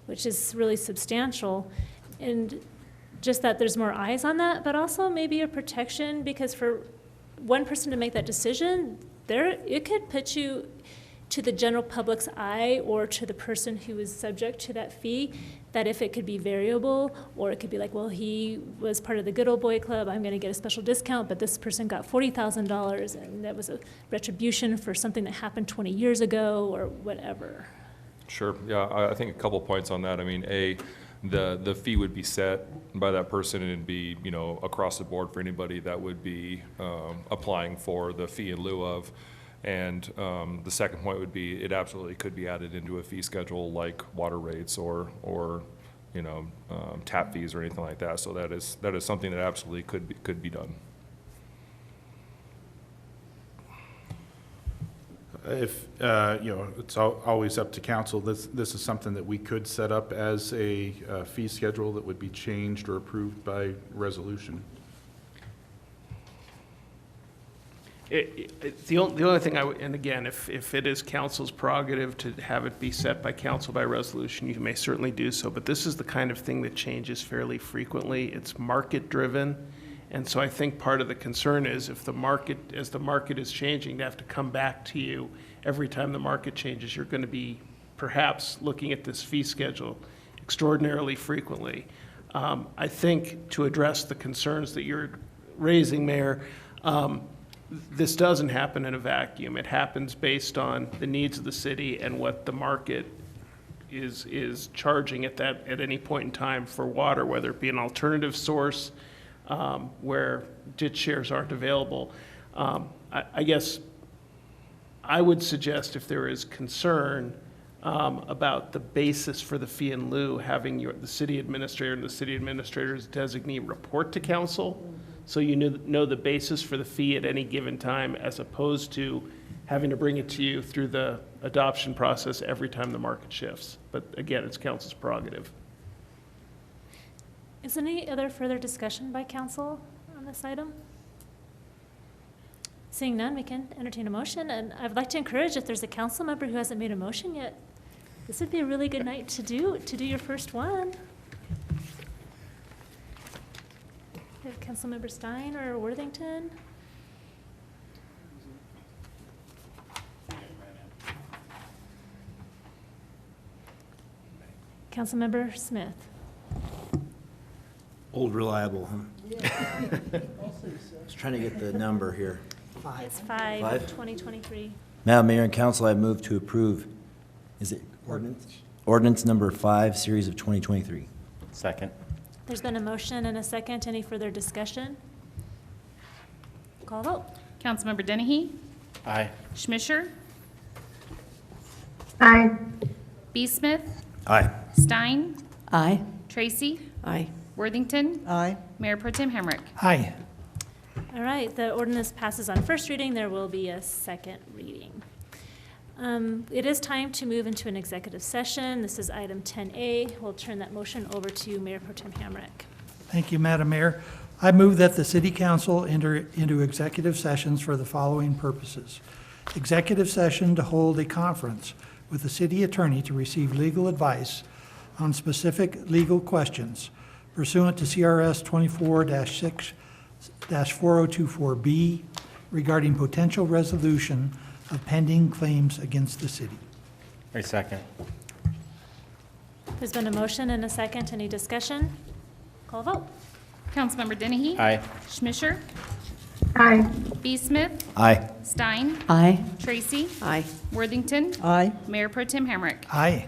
which is really substantial. And just that there's more eyes on that, but also maybe a protection, because for one person to make that decision, it could put you to the general public's eye or to the person who is subject to that fee, that if it could be variable, or it could be like, well, he was part of the Good Old Boy Club, I'm gonna get a special discount, but this person got $40,000 and that was a retribution for something that happened 20 years ago or whatever. Sure, yeah, I think a couple points on that. I mean, the fee would be set by that person, and it'd be, across the board for anybody that would be applying for the fee in lieu of. And the second point would be, it absolutely could be added into a fee schedule like water rates or tap fees or anything like that. So that is something that absolutely could be done. If, it's always up to council, this is something that we could set up as a fee schedule that would be changed or approved by resolution. The only thing and again, if it is council's prerogative to have it be set by council by resolution, you may certainly do so, but this is the kind of thing that changes fairly frequently. It's market-driven, and so I think part of the concern is as the market is changing, to have to come back to you every time the market changes, you're going to be perhaps looking at this fee schedule extraordinarily frequently. I think to address the concerns that you're raising, Mayor, this doesn't happen in a vacuum. It happens based on the needs of the city and what the market is charging at any point in time for water, whether it be an alternative source where ditch shares aren't available. I guess I would suggest, if there is concern about the basis for the fee in lieu, having the city administrator and the city administrator's designee report to council, so you know the basis for the fee at any given time, as opposed to having to bring it to you through the adoption process every time the market shifts. But again, it's council's prerogative. Is there any other further discussion by council on this item? Seeing none, we can entertain a motion, and I'd like to encourage, if there's a council member who hasn't made a motion yet, this would be a really good night to do your first one. Councilmember Stein or Worthington? Councilmember Smith? Old reliable, huh? I was trying to get the number here. It's 5, 2023. Madam Mayor and Council, I move to approve, is it ordinance? Ordinance number 5, series of 2023. Second. There's been a motion and a second. Any further discussion? Call vote. Councilmember Dennehy? Aye. Schmischer? Aye. B. Smith? Aye. Stein? Aye. Tracy? Aye. Worthington? Aye. Mayor Pro Tem Hamrick? Aye. All right, the ordinance passes on first reading. There will be a second reading. It is time to move into an executive session. This is item 10A. We'll turn that motion over to Mayor Pro Tem Hamrick. Thank you, Madam Mayor. I move that the City Council enter into executive sessions for the following purposes. Executive session to hold a conference with the city attorney to receive legal advice on specific legal questions pursuant to CRS 24-6-4024B regarding potential resolution of pending claims against the city. A second. There's been a motion and a second. Any discussion? Call vote. Councilmember Dennehy? Aye. Schmisher? Aye. B. Smith? Aye. Stein? Aye. Tracy? Aye. Worthington? Aye. Mayor Pro Tem Hamrick? Aye.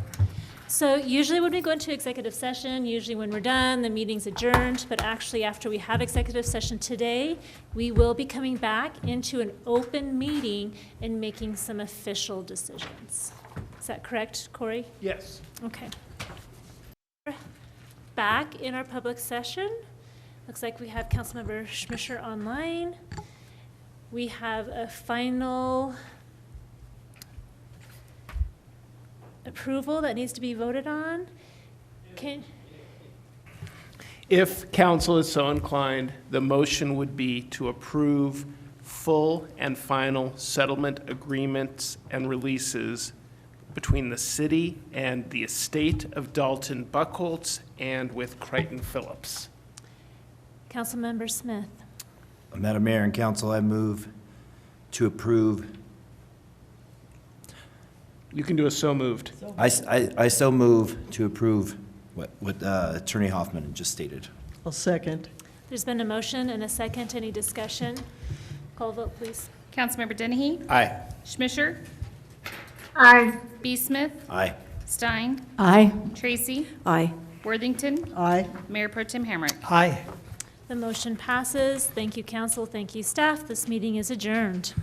So usually when we go into executive session, usually when we're done, the meeting's adjourned, but actually after we have executive session today, we will be coming back into an open meeting and making some official decisions. Is that correct, Corey? Yes. Okay. Back in our public session. Looks like we have Councilmember Schmisher online. We have a final approval that needs to be voted on. If council is so inclined, the motion would be to approve full and final settlement agreements and releases between the city and the estate of Dalton Buckholtz and with Crichton Phillips. Councilmember Smith. Madam Mayor and Council, I move to approve. You can do a so moved. I so move to approve what Attorney Hoffman just stated. I'll second. There's been a motion and a second. Any discussion? Call vote, please. Councilmember Dennehy? Aye. Schmisher? Aye. B. Smith? Aye. Stein? Aye. Tracy? Aye. Worthington? Aye. Mayor Pro Tem Hamrick? Aye. The motion passes. Thank you, council. Thank you, staff. This meeting is adjourned.